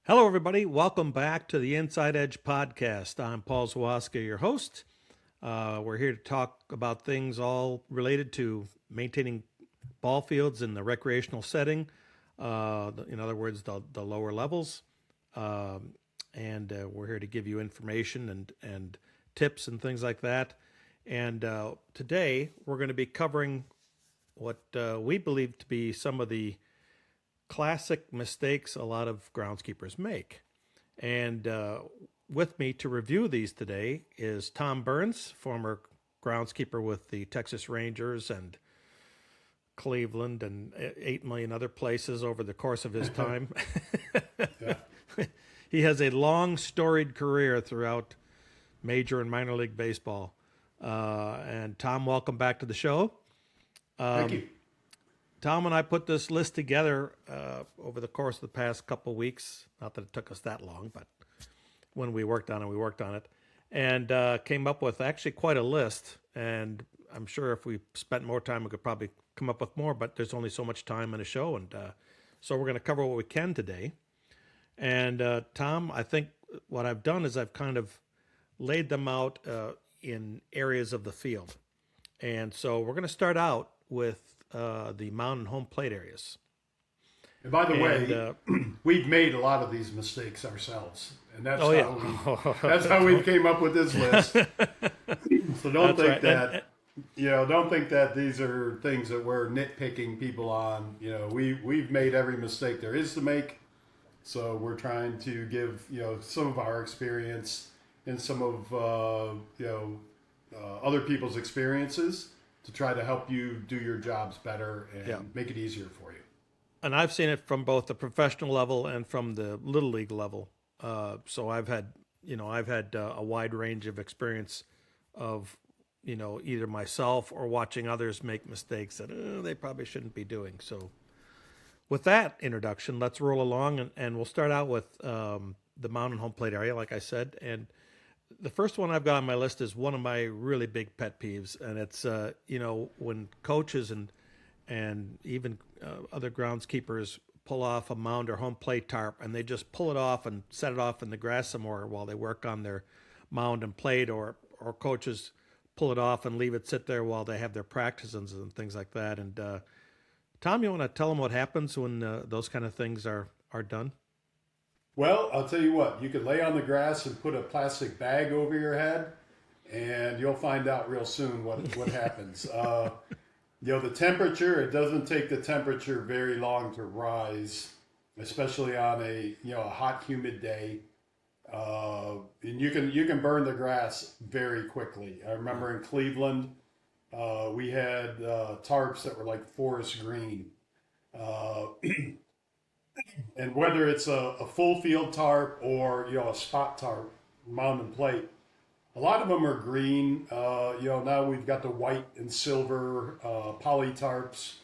Hello, everybody. Welcome back to the Inside Edge podcast. I'm Paul Zwaska, your host. We're here to talk about things all related to maintaining ball fields in the recreational setting. In other words, the lower levels. And we're here to give you information and tips and things like that. And today we're going to be covering what we believe to be some of the classic mistakes a lot of groundskeepers make. And with me to review these today is Tom Burns, former groundskeeper with the Texas Rangers and Cleveland and 8 million other places over the course of his time. He has a long, storied career throughout major and minor league baseball. And Tom, welcome back to the show. Thank you. Tom and I put this list together over the course of the past couple of weeks. Not that it took us that long, but when we worked on it, and came up with actually quite a list. And I'm sure if we spent more time, we could probably come up with more, but there's only so much time in a show. And so we're going to cover what we can today. And Tom, I think what I've done is I've kind of laid them out in areas of the field. And so we're going to start out with the mound and home plate areas. And by the way, we've made a lot of these mistakes ourselves, and that's that's how we came up with this list. So don't think that don't think that these are things that we're nitpicking people on. We've made every mistake there is to make. So we're trying to give some of our experience and some of other people's experiences to try to help you do your jobs better and make it easier for you. And I've seen it from both the professional level and from the little league level. So I've had a wide range of experience of, either myself or watching others make mistakes that they probably shouldn't be doing. So with that introduction, let's roll along and we'll start out with the mound and home plate area, like I said. And the first one I've got on my list is one of my really big pet peeves, and it's when coaches and even other groundskeepers pull off a mound or home plate tarp, and they just pull it off and set it off in the grass some more while they work on their mound and plate, or coaches pull it off and leave it sit there while they have their practices and things like that. And Tom, you want to tell them what happens when those kind of things are done? Well, I'll tell you what, you can lay on the grass and put a plastic bag over your head, and you'll find out real soon what happens. The temperature, it doesn't take the temperature very long to rise, especially on a hot, humid day. And you can burn the grass very quickly. I remember in Cleveland, we had tarps that were like forest green. And whether it's a full field tarp or a spot tarp, mound and plate, a lot of them are green. Now we've got the white and silver poly tarps,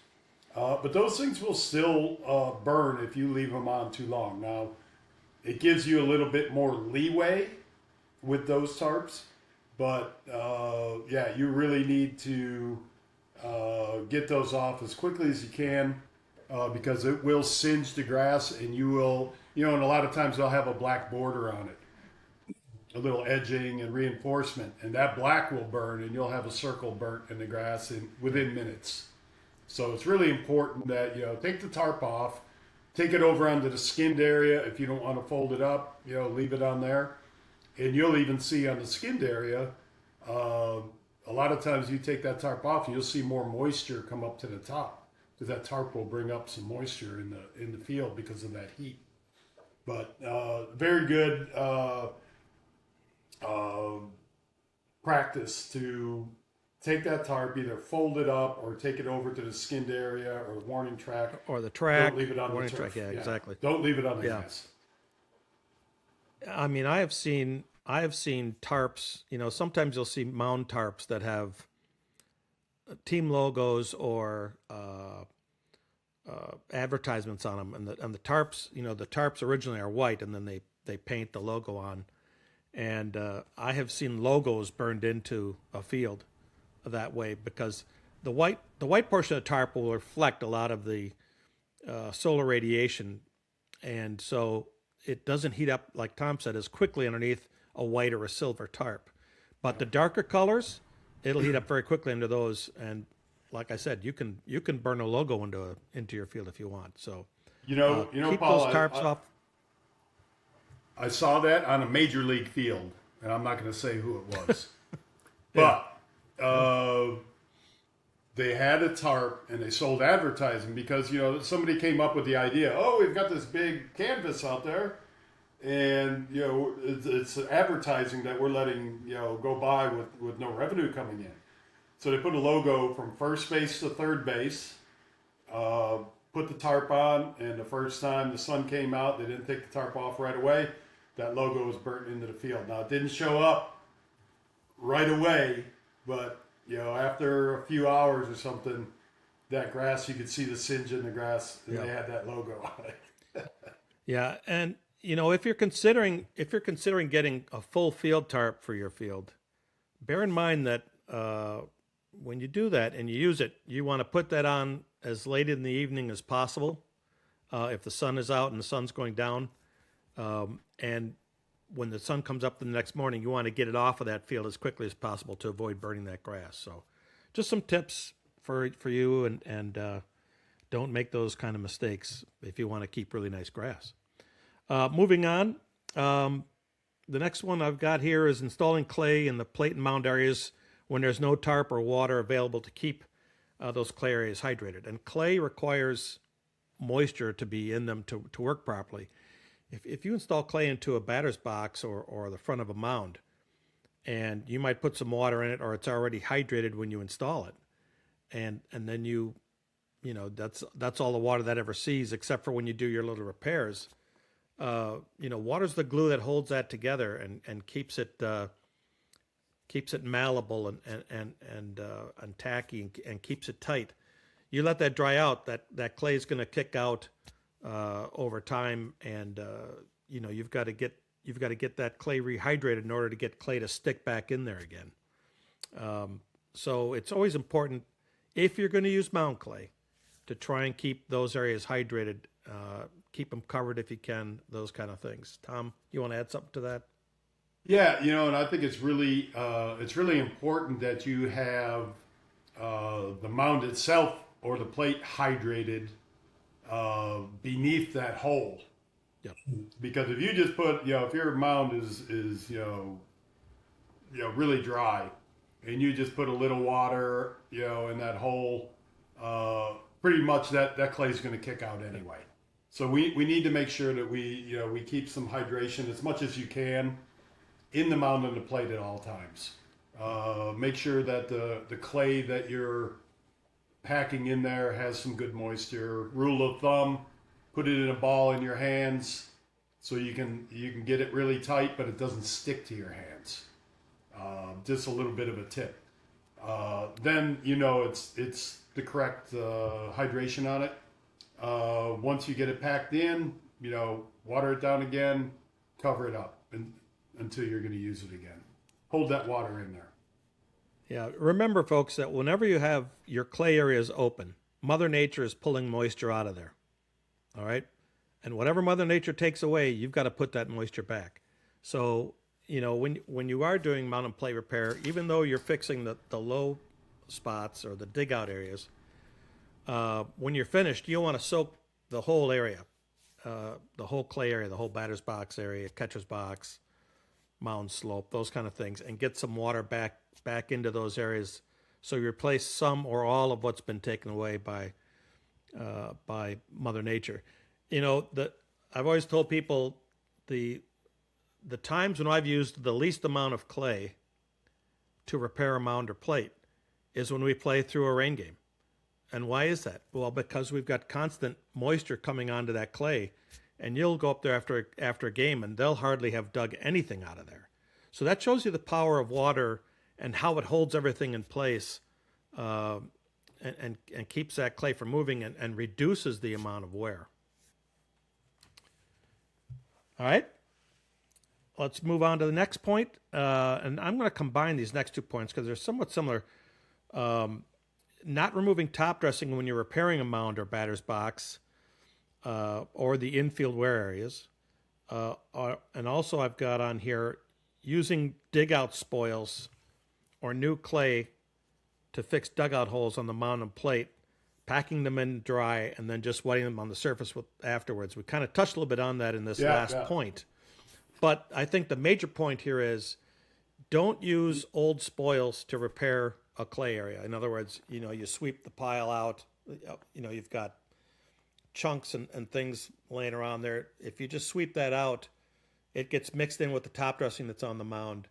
but those things will still burn if you leave them on too long. Now, it gives you a little bit more leeway with those tarps, but you really need to get those off as quickly as you can. Because it will singe the grass, and you will, and a lot of times they'll have a black border on it, a little edging and reinforcement, and that black will burn, and you'll have a circle burnt in the grass within minutes. So it's really important that, take the tarp off, take it over onto the skinned area. If you don't want to fold it up, leave it on there. And you'll even see on the skinned area, a lot of times you take that tarp off, and you'll see more moisture come up to the top. That tarp will bring up some moisture in the field because of that heat. But very good practice to take that tarp, either fold it up or take it over to the skinned area or the warning track. Or the track. Don't leave it on the warning turf. track, yeah, exactly. Don't leave it on the grass. I mean, I have seen tarps, sometimes you'll see mound tarps that have team logos or advertisements on them, and the tarps, the tarps originally are white, and then they paint the logo on. And I have seen logos burned into a field that way because the white portion of the tarp will reflect a lot of the solar radiation, and so it doesn't heat up, like Tom said, as quickly underneath a white or a silver tarp. But the darker colors, it'll heat up very quickly under those. And like I said, you can burn a logo into your field if you want. So keep Paul, those tarps off. I saw that on a major league field, and I'm not going to say who it was, Yeah. but they had a tarp and they sold advertising because somebody came up with the idea. Oh, we've got this big canvas out there, and it's advertising that we're letting go by with no revenue coming in. So they put a logo from first base to third base. Put the tarp on, and the first time the sun came out, they didn't take the tarp off right away. That logo was burnt into the field. Now, it didn't show up right away, but after a few hours or something, that grass, you could see the singe in the grass, and they had that logo on it. Yeah, and if you're considering getting a full field tarp for your field, bear in mind that when you do that and you use it, you want to put that on as late in the evening as possible, if the sun is out and the sun's going down. And when the sun comes up the next morning, you want to get it off of that field as quickly as possible to avoid burning that grass. So just some tips for you, and don't make those kind of mistakes if you want to keep really nice grass. Moving on, the next one I've got here is installing clay in the plate and mound areas when there's no tarp or water available to keep those clay areas hydrated. And clay requires moisture to be in them to work properly. If you install clay into a batter's box or the front of a mound, and you might put some water in it, or it's already hydrated when you install it, and then that's all the water that ever sees, except for when you do your little repairs. Water's the glue that holds that together and keeps it malleable and tacky and keeps it tight. You let that dry out, that clay is going to kick out over time, and you've got to get that clay rehydrated in order to get clay to stick back in there again. So it's always important, if you're going to use mound clay, to try and keep those areas hydrated. Keep them covered if you can, those kind of things. Tom, you want to add something to that? Yeah, and I think it's really important that you have the mound itself or the plate hydrated beneath that hole. Yep. Because if you just put, if your mound is really dry, and you just put a little water, in that hole, pretty much that clay is going to kick out anyway. So we need to make sure that we keep some hydration as much as you can in the mound and the plate at all times. Make sure that the clay that you're packing in there has some good moisture. Rule of thumb: put it in a ball in your hands so you can get it really tight, but it doesn't stick to your hands. Just a little bit of a tip. Then it's the correct hydration on it. Once you get it packed in, water it down again, cover it up until you're going to use it again. Hold that water in there. Yeah, remember, folks, that whenever you have your clay areas open, Mother Nature is pulling moisture out of there. All right? And whatever Mother Nature takes away, you've got to put that moisture back. So, when you are doing mound and plate repair, even though you're fixing the low spots or the dig out areas, when you're finished, you want to soak the whole area, the whole clay area, the whole batter's box area, catcher's box, mound slope, those kind of things, and get some water back into those areas, so you replace some or all of what's been taken away by Mother Nature. I've always told people the times when I've used the least amount of clay to repair a mound or plate is when we play through a rain game. And why is that? Well, because we've got constant moisture coming onto that clay, and you'll go up there after a game, and they'll hardly have dug anything out of there. So that shows you the power of water and how it holds everything in place, and keeps that clay from moving and reduces the amount of wear. All right, let's move on to the next point, and I'm going to combine these next 2 points because they're somewhat similar. Not removing top dressing when you're repairing a mound or batter's box, or the infield wear areas. And also I've got on here using dig out spoils or new clay to fix dugout holes on the mound and plate, packing them in dry, and then just wetting them on the surface afterwards. We kind of touched a little bit on that in this Yeah, last yeah. point. But I think the major point here is don't use old spoils to repair a clay area. In other words, you sweep the pile out, you've got chunks and things laying around there. If you just sweep that out, it gets mixed in with the top dressing that's on the mound.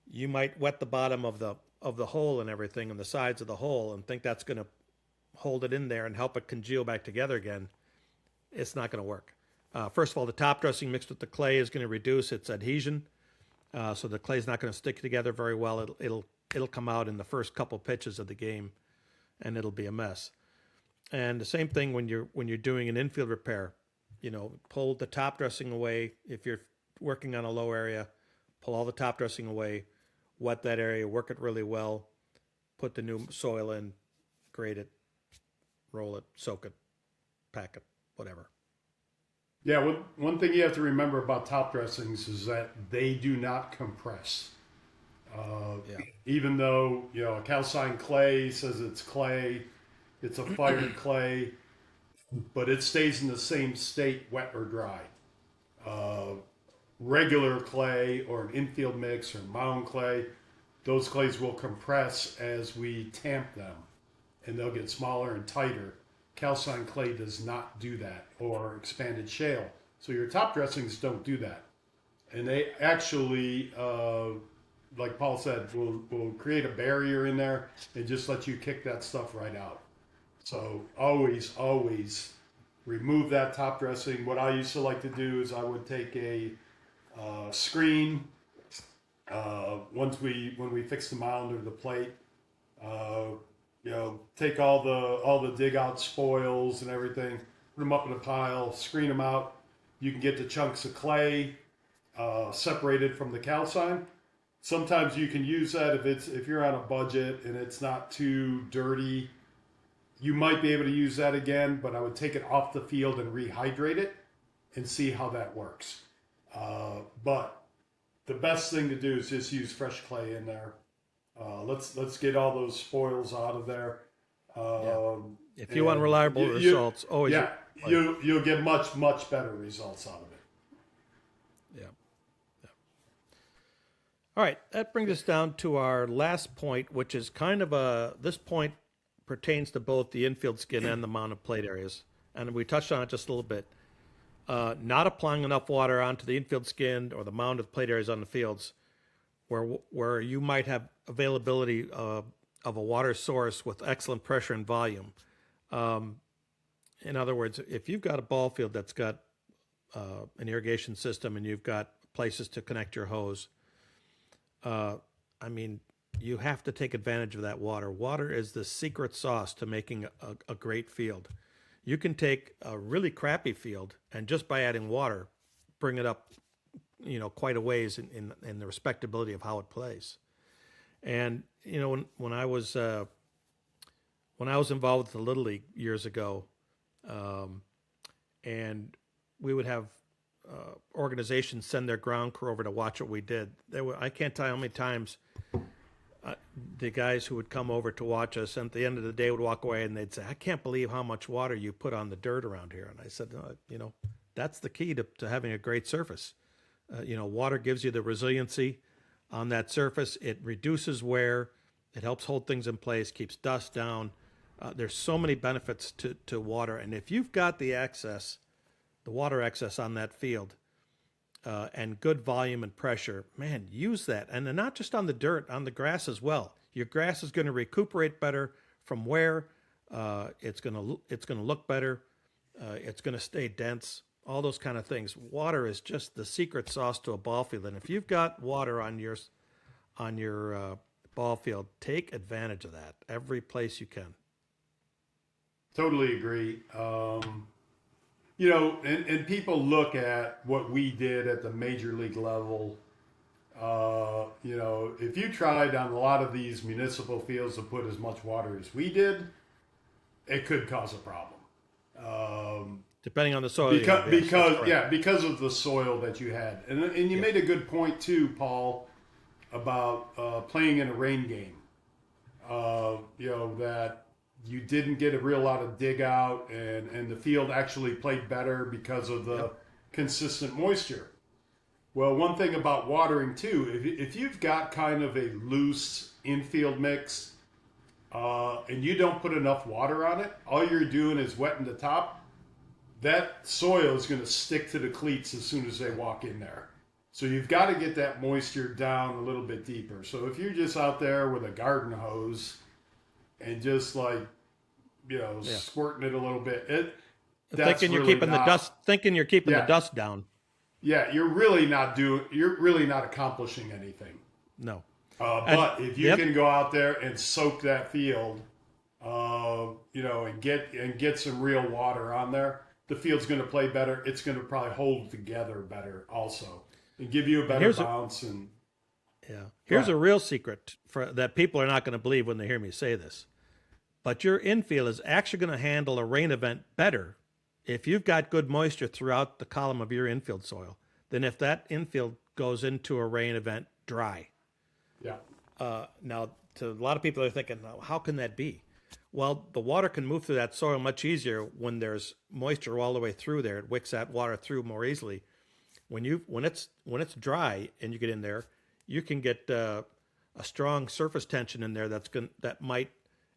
You might wet the bottom of the hole and everything and the sides of the hole and think that's going to hold it in there and help it congeal back together again. It's not going to work. First of all, the top dressing mixed with the clay is going to reduce its adhesion, so the clay's not going to stick together very well. It'll come out in the first couple pitches of the game, and it'll be a mess. And the same thing when you're doing an infield repair. Pull the top dressing away if you're working on a low area. Pull all the top dressing away, wet that area, work it really well, put the new soil in, grate it, roll it, soak it, pack it, whatever. Yeah, one thing you have to remember about top dressings is that they do not compress. Uh, Yeah. Even though a calcined clay says it's clay, it's a fired clay, but it stays in the same state, wet or dry. Uh, Regular clay or an infield mix or mound clay, those clays will compress as we tamp them, and they'll get smaller and tighter. Calcined clay does not do that, or expanded shale. So your top dressings don't do that, and they actually, like Paul said, will create a barrier in there and just let you kick that stuff right out. So always remove that top dressing. What I used to like to do is I would take a screen when we fix the mound or the plate. Uh, take all the dig out spoils and everything, put them up in a pile, screen them out. You can get the chunks of clay separated from the calcine. Sometimes you can use that if you're on a budget and it's not too dirty. You might be able to use that again, but I would take it off the field and rehydrate it and see how that works. But the best thing to do is just use fresh clay in there. Let's get all those spoils out of there. Yeah. If you want And reliable results, always yeah, like, you'll get much better results out of it. yeah. Yeah. All right, that brings us down to our last point, which is this point pertains to both the infield skin and the mounted plate areas, and we touched on it just a little bit. Not applying enough water onto the infield skin or the mounded plate areas on the fields, where you might have availability of a water source with excellent pressure and volume. In other words, if you've got a ball field that's got an irrigation system and you've got places to connect your hose, I mean, you have to take advantage of that water. Water is the secret sauce to making a great field. You can take a really crappy field and just by adding water, bring it up, quite a ways in the respectability of how it plays. And when I was involved with the Little League years ago, and we would have organizations send their ground crew over to watch what we did. I can't tell you how many times the guys who would come over to watch us, and at the end of the day would walk away and they'd say, "I can't believe how much water you put on the dirt around here." And I said, that's the key to having a great surface. Water gives you the resiliency on that surface. It reduces wear. It helps hold things in place, keeps dust down. There's so many benefits to water. And if you've got the water access on that field, and good volume and pressure, man, use that. And then not just on the dirt, on the grass as well. Your grass is going to recuperate better from wear. It's going to look better. It's going to stay dense. All those kind of things. Water is just the secret sauce to a ball field. And if you've got water on your ball field, take advantage of that every place you can. Totally agree. And people look at what we did at the major league level. If you tried on a lot of these municipal fields to put as much water as we did, it could cause a problem. Depending on the soil you have, yes, that's correct. because of the soil that you had, and you made a good point too, Paul, about playing in a rain game. That you didn't get a real lot of dig out, and the field actually played better because of the consistent moisture. Well, one thing about watering too, if you've got kind of a loose infield mix, and you don't put enough water on it, all you're doing is wetting the top. That soil is going to stick to the cleats as soon as they walk in there. So you've got to get that moisture down a little bit deeper. So if you're just out there with a garden hose and just squirting it a little bit, that's thinking you're really keeping not, the dust, thinking you're keeping the dust down. Yeah, you're really not accomplishing anything. No. But if you can go out there and soak that field, and get some real water on there, the field's going to play better. It's going to probably hold together better also, and give you a better bounce. Here's a real secret that people are not going to believe when they hear me say this. But your infield is actually going to handle a rain event better if you've got good moisture throughout the column of your infield soil than if that infield goes into a rain event dry. Yeah. Now, to a lot of people are thinking, how can that be? Well, the water can move through that soil much easier when there's moisture all the way through there. It wicks that water through more easily. When it's dry and you get in there, you can get a strong surface tension in there that might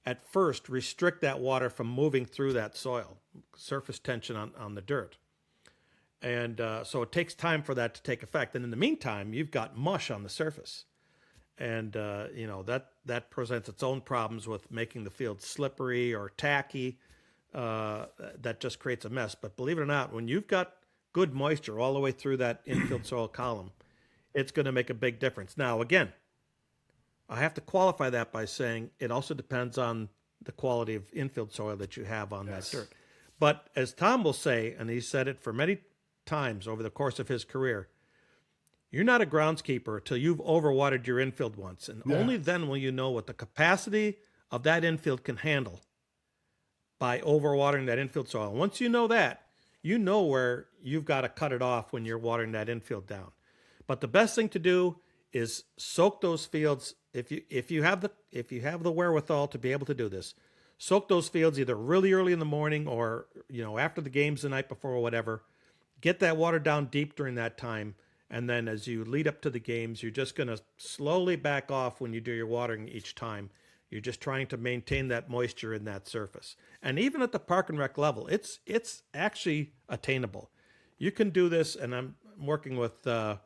at first restrict that water from moving through that soil. Surface tension on the dirt. And so it takes time for that to take effect. And in the meantime, you've got mush on the surface. And, that presents its own problems with making the field slippery or tacky. That just creates a mess. But believe it or not, when you've got good moisture all the way through that infield soil column, it's going to make a big difference. Now, again, I have to qualify that by saying it also depends on the quality of infield soil that you have on that dirt. But as Tom will say, and he said it for many times over the course of his career, you're not a groundskeeper till you've overwatered your infield once, and only then will you know what the capacity of that infield can handle by overwatering that infield soil. Once you know that, you know where you've got to cut it off when you're watering that infield down. But the best thing to do is soak those fields. If you have the wherewithal to be able to do this, soak those fields either really early in the morning or after the games the night before or whatever. Get that water down deep during that time. And then as you lead up to the games, you're just going to slowly back off when you do your watering each time. You're just trying to maintain that moisture in that surface. And even at the park and rec level, it's actually attainable. You can do this, and I'm working with one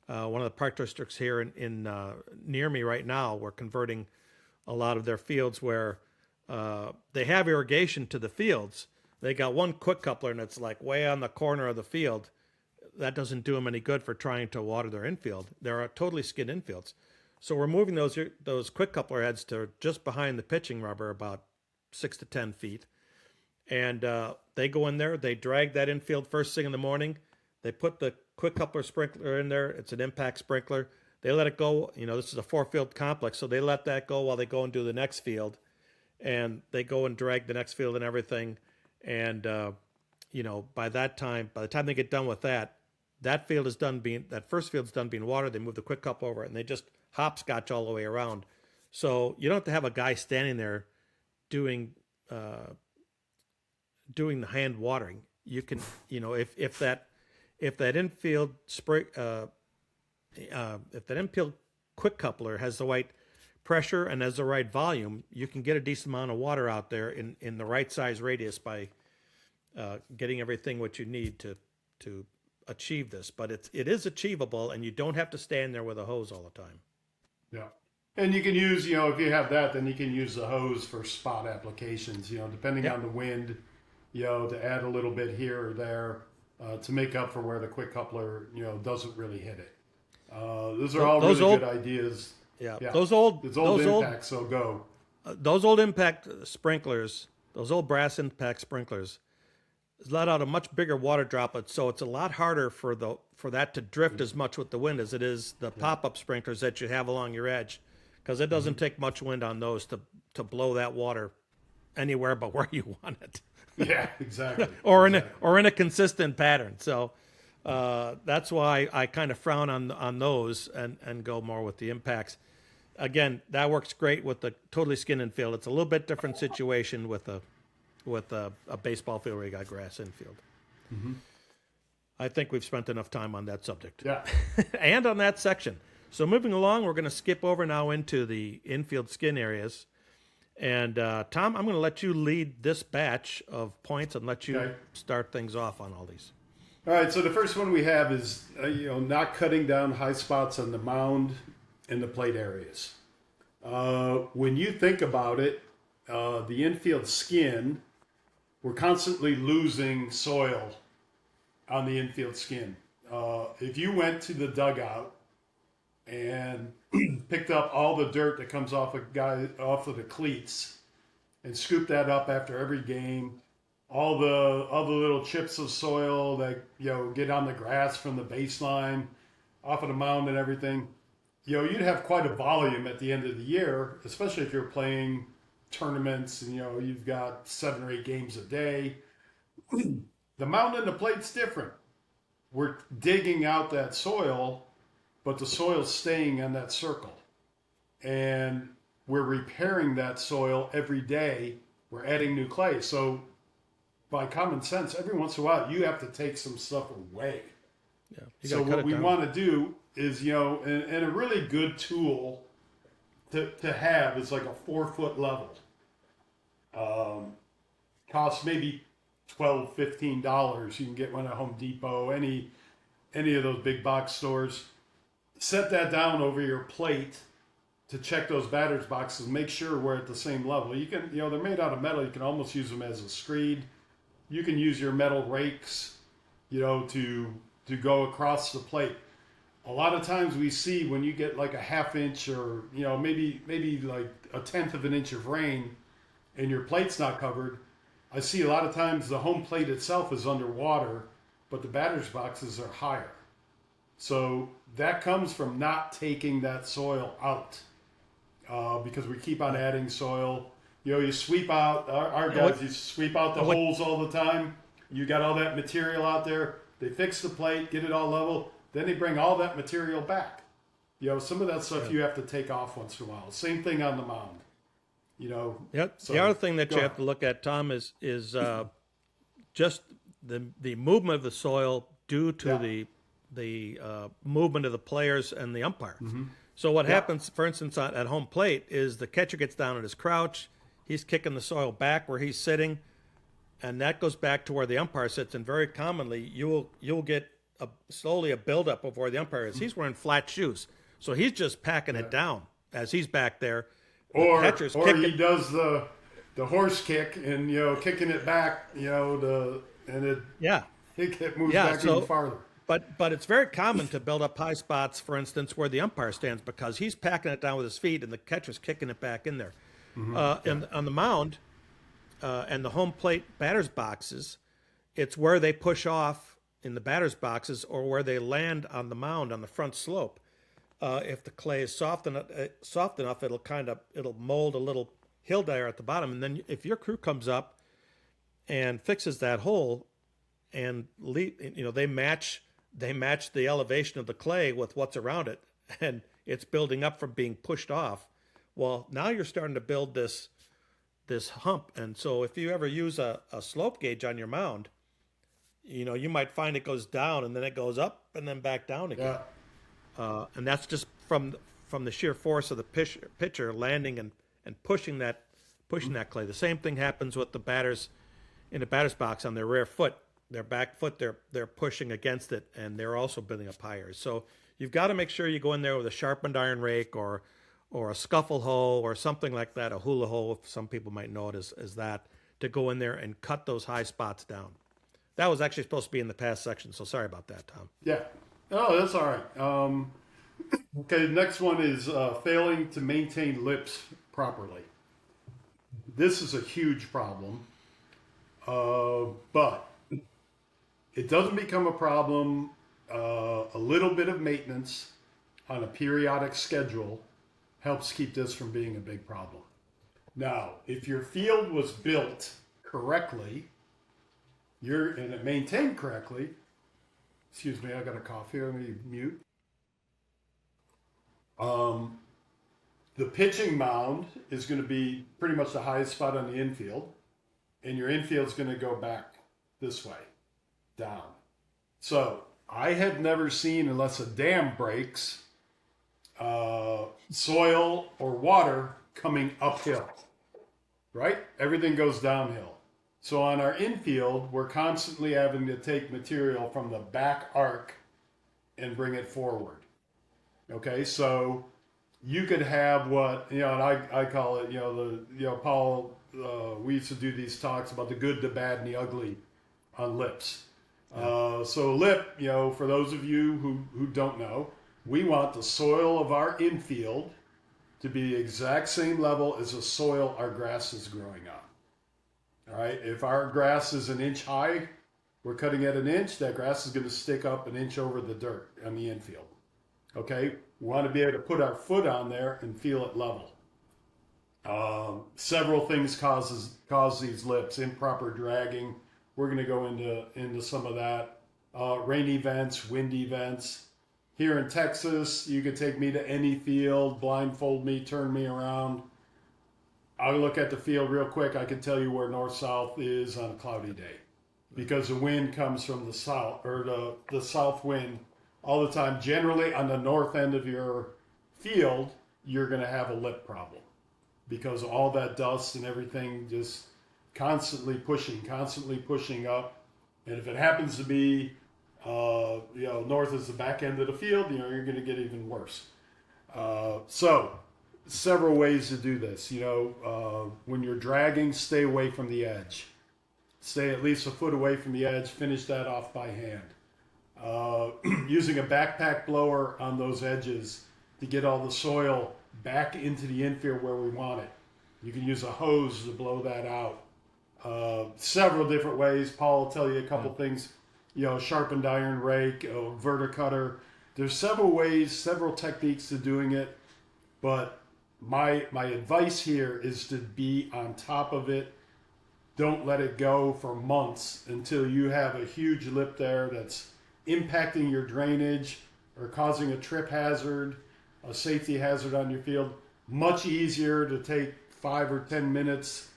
of the park districts here in near me right now. We're converting a lot of their fields where they have irrigation to the fields. They got one quick coupler, and it's like way on the corner of the field. That doesn't do them any good for trying to water their infield. They're totally skinned infields. So we're moving those quick coupler heads to just behind the pitching rubber, about 6 to 10 feet. And they go in there. They drag that infield first thing in the morning. They put the quick coupler sprinkler in there. It's an impact sprinkler. They let it go. This is a 4-field complex, so they let that go while they go and do the next field. And they go and drag the next field and everything. And, by the time they get done with that, that first field's done being watered. They move the quick cup over it, and they just hopscotch all the way around. So you don't have to have a guy standing there doing the hand watering. You can, if that infield spray, if that infield quick coupler has the right pressure and has the right volume, you can get a decent amount of water out there in the right size radius by getting everything what you need to achieve this. But it is achievable, and you don't have to stand there with a hose all the time. Yeah. And you can use, if you have that, then you can use the hose for spot applications, depending on the wind, to add a little bit here or there to make up for where the quick coupler, doesn't really hit it. Those are all really good ideas. Yeah. Those old impacts, so go. Those old impact sprinklers, those old brass impact sprinklers, let out a much bigger water droplet, so it's a lot harder for that to drift as much with the wind as it is the pop-up sprinklers that you have along your edge, because it doesn't take much wind on those to blow that water anywhere but where you want it. Yeah, exactly. or Exactly. in a consistent pattern. So that's why I kind of frown on those and go more with the impacts. Again, that works great with the totally skin infield. It's a little bit different situation with a baseball field where you got grass infield. Mm-hmm. I think we've spent enough time on that subject Yeah. and on that section. So moving along, we're going to skip over now into the infield skin areas. And Tom, I'm going to let you lead this batch of points and let you Okay. start things off on all these. All right. So the first one we have is not cutting down high spots on the mound and the plate areas. When you think about it, the infield skin, we're constantly losing soil on the infield skin. If you went to the dugout and picked up all the dirt that comes off of the cleats and scooped that up after every game, all the little chips of soil that get on the grass from the baseline, off of the mound and everything, you'd have quite a volume at the end of the year, especially if you're playing tournaments and you've got 7 or 8 games a day. The mound and the plate's different. We're digging out that soil, but the soil's staying in that circle. And we're repairing that soil every day. We're adding new clay. So by common sense, every once in a while, you have to take some stuff away. Yeah. So what we want to do is, and a really good tool to have is like a 4-foot level. Costs maybe $12, $15. You can get one at Home Depot, any of those big box stores. Set that down over your plate to check those batter's boxes. Make sure we're at the same level. You can, they're made out of metal. You can almost use them as a screed. You can use your metal rakes, to go across the plate. A lot of times we see when you get like a half inch or maybe like a tenth of an inch of rain, and your plate's not covered. I see a lot of times the home plate itself is underwater, but the batter's boxes are higher. So that comes from not taking that soil out, because we keep on adding soil. You sweep out, our guys, you sweep out the holes all the time. You got all that material out there. They fix the plate, get it all level. Then they bring all that material back. Some of that stuff you have to take off once in a while. Same thing on the mound. Yep. So, the other thing that you have to look at, Tom, is just the movement of the soil due to the movement of the players and the umpire. Mm-hmm. So what happens, for instance, at home plate is the catcher gets down at his crouch, he's kicking the soil back where he's sitting, and that goes back to where the umpire sits. And very commonly, you'll get slowly a buildup of where the umpire is. He's wearing flat shoes, so he's just packing it down as he's back there. Or he does the horse kick and kicking it back, it moves back even farther. But it's very common to build up high spots, for instance, where the umpire stands, because he's packing it down with his feet and the catcher's kicking it back in there. Mm-hmm. And on the mound and the home plate batter's boxes, it's where they push off in the batter's boxes or where they land on the mound on the front slope. If the clay is soft enough, it'll mold a little hill there at the bottom, and then if your crew comes up and fixes that hole, and they match the elevation of the clay with what's around it, and it's building up from being pushed off. Well, now you're starting to build this hump, and so if you ever use a slope gauge on your mound, you might find it goes down and then it goes up and then back down again. Yeah. And that's just from the sheer force of the pitcher landing and pushing that clay. The same thing happens with the batters in the batter's box on their rear foot. Their back foot, they're pushing against it, and they're also building up higher. So you've got to make sure you go in there with a sharpened iron rake or a scuffle hoe or something like that, a hula hoe, some people might know it as that, to go in there and cut those high spots down. That was actually supposed to be in the past section, so sorry about that, Tom. Yeah. Oh, that's all right. Okay, the next one is failing to maintain lips properly. This is a huge problem, but it doesn't become a problem. A little bit of maintenance on a periodic schedule helps keep this from being a big problem. Now, if your field was built correctly, and it maintained correctly, excuse me, I got a cough here. Let me mute. Um, the pitching mound is going to be pretty much the highest spot on the infield, and your infield is going to go back this way, down. So I have never seen, unless a dam breaks, soil or water coming uphill, right? Everything goes downhill. So on our infield, we're constantly having to take material from the back arc and bring it forward. Okay, so you could have what, and I call it, Paul, we used to do these talks about the good, the bad, and the ugly on lips. So lip, for those of you who don't know, we want the soil of our infield to be the exact same level as the soil our grass is growing on. All right, if our grass is an inch high, we're cutting at an inch, that grass is going to stick up an inch over the dirt on the infield. Okay, we want to be able to put our foot on there and feel it level. Several things cause these lips. Improper dragging. We're going to go into some of that. Rain events, wind events. Here in Texas, you could take me to any field, blindfold me, turn me around. I'll look at the field real quick. I can tell you where north-south is on a cloudy day, because the wind comes from the south, or the south wind all the time. Generally, on the north end of your field, you're going to have a lip problem, because all that dust and everything just constantly pushing up. And if it happens to be, north is the back end of the field, you're going to get even worse. So, several ways to do this. When you're dragging, stay away from the edge. Stay at least a foot away from the edge. Finish that off by hand. Using a backpack blower on those edges to get all the soil back into the infield where we want it. You can use a hose to blow that out. Several different ways. Paul will tell you a couple things. Sharpened iron rake, verticutter. There's several ways, several techniques to doing it. But my advice here is to be on top of it. Don't let it go for months until you have a huge lip there that's impacting your drainage or causing a trip hazard, a safety hazard on your field. Much easier to take 5 or 10 minutes,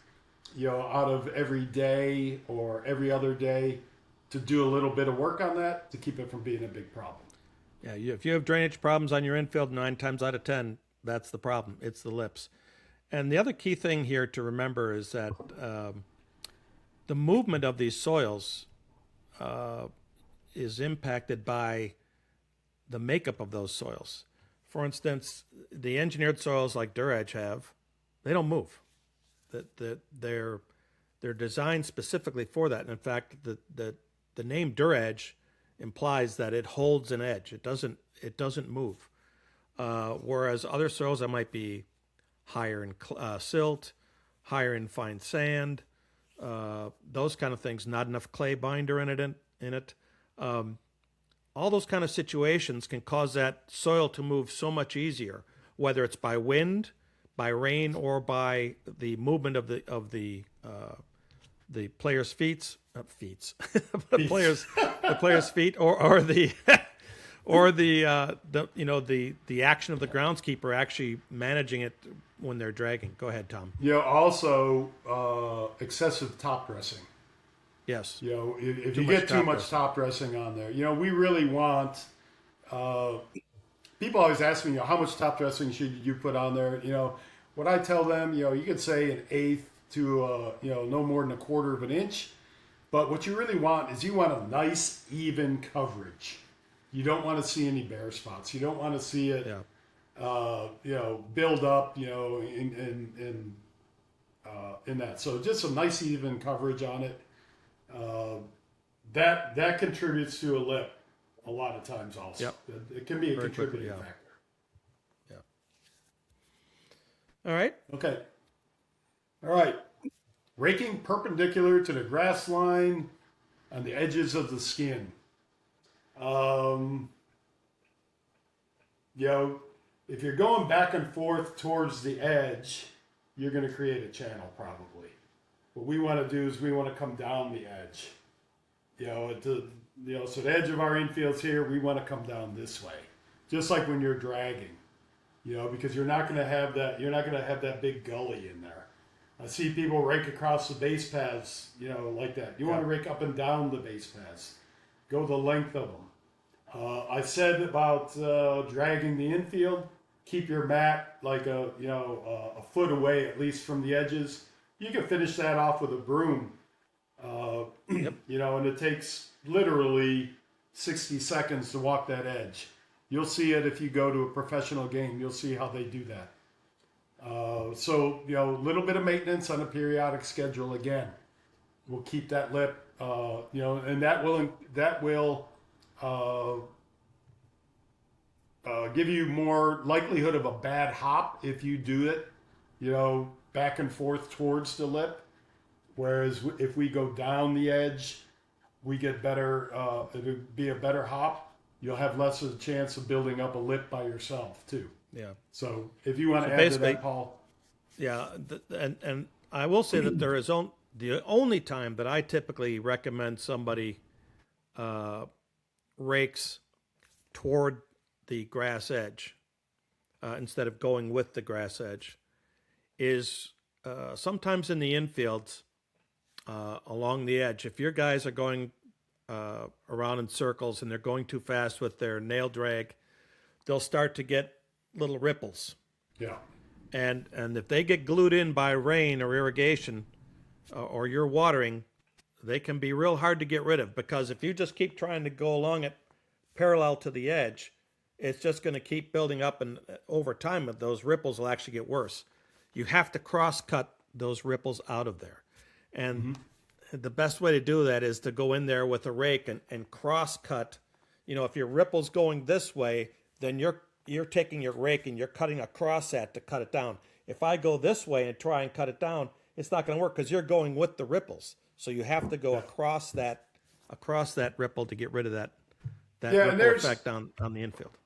out of every day or every other day to do a little bit of work on that to keep it from being a big problem. Yeah, if you have drainage problems on your infield, 9 times out of 10, that's the problem. It's the lips. And the other key thing here to remember is that the movement of these soils is impacted by the makeup of those soils. For instance, the engineered soils like Edge have, they don't move. They're designed specifically for that. And in fact, the name Edge implies that it holds an edge. It doesn't move. Whereas other soils that might be higher in silt, higher in fine sand, those kind of things, not enough clay binder in it. All those kind of situations can cause that soil to move so much easier, whether it's by wind, by rain, or by the movement of the player's feet, the player's feet, or the or the action of the groundskeeper actually managing it when they're dragging. Go ahead, Tom. Also excessive top dressing. Yes. If you get too much top dressing on there, we really want. People always ask me, how much top dressing should you put on there? What I tell them, you could say an eighth to no more than a quarter of an inch. But what you really want is you want a nice, even coverage. You don't want to see any bare spots. You don't want to see it, build up, in that. So just some nice, even coverage on it. That contributes to a lip a lot of times also. Yep. It can be a contributing factor. Yeah. All right. Okay. All right. Raking perpendicular to the grass line on the edges of the skin. If you're going back and forth towards the edge, you're going to create a channel probably. What we want to do is we want to come down the edge. So the edge of our infield's here, we want to come down this way. Just like when you're dragging, because you're not going to have that big gully in there. I see people rake across the base paths, like that. You want to rake up and down the base paths. Go the length of them. I said about dragging the infield. Keep your mat like a foot away at least from the edges. You can finish that off with a broom. And it takes literally 60 seconds to walk that edge. You'll see it if you go to a professional game. You'll see how they do that. So a little bit of maintenance on a periodic schedule again. We'll keep that lip, and that will give you more likelihood of a bad hop if you do it, back and forth towards the lip. Whereas if we go down the edge, we get better, it'll be a better hop. You'll have less of a chance of building up a lip by yourself too. Yeah. So if you want to add to that, Paul. Yeah. And I will say that there is the only time that I typically recommend somebody rakes toward the grass edge instead of going with the grass edge is sometimes in the infields along the edge. If your guys are going around in circles and they're going too fast with their nail drag, they'll start to get little ripples. Yeah. And if they get glued in by rain or irrigation or you're watering, they can be real hard to get rid of, because if you just keep trying to go along it parallel to the edge, it's just going to keep building up, and over time those ripples will actually get worse. You have to cross-cut those ripples out of there. And the best way to do that is to go in there with a rake and cross-cut. If your ripple's going this way, then you're taking your rake and you're cutting across that to cut it down. If I go this way and try and cut it down, it's not going to work because you're going with the ripples. So you have to go across that ripple to get rid of that ripple effect on the infield.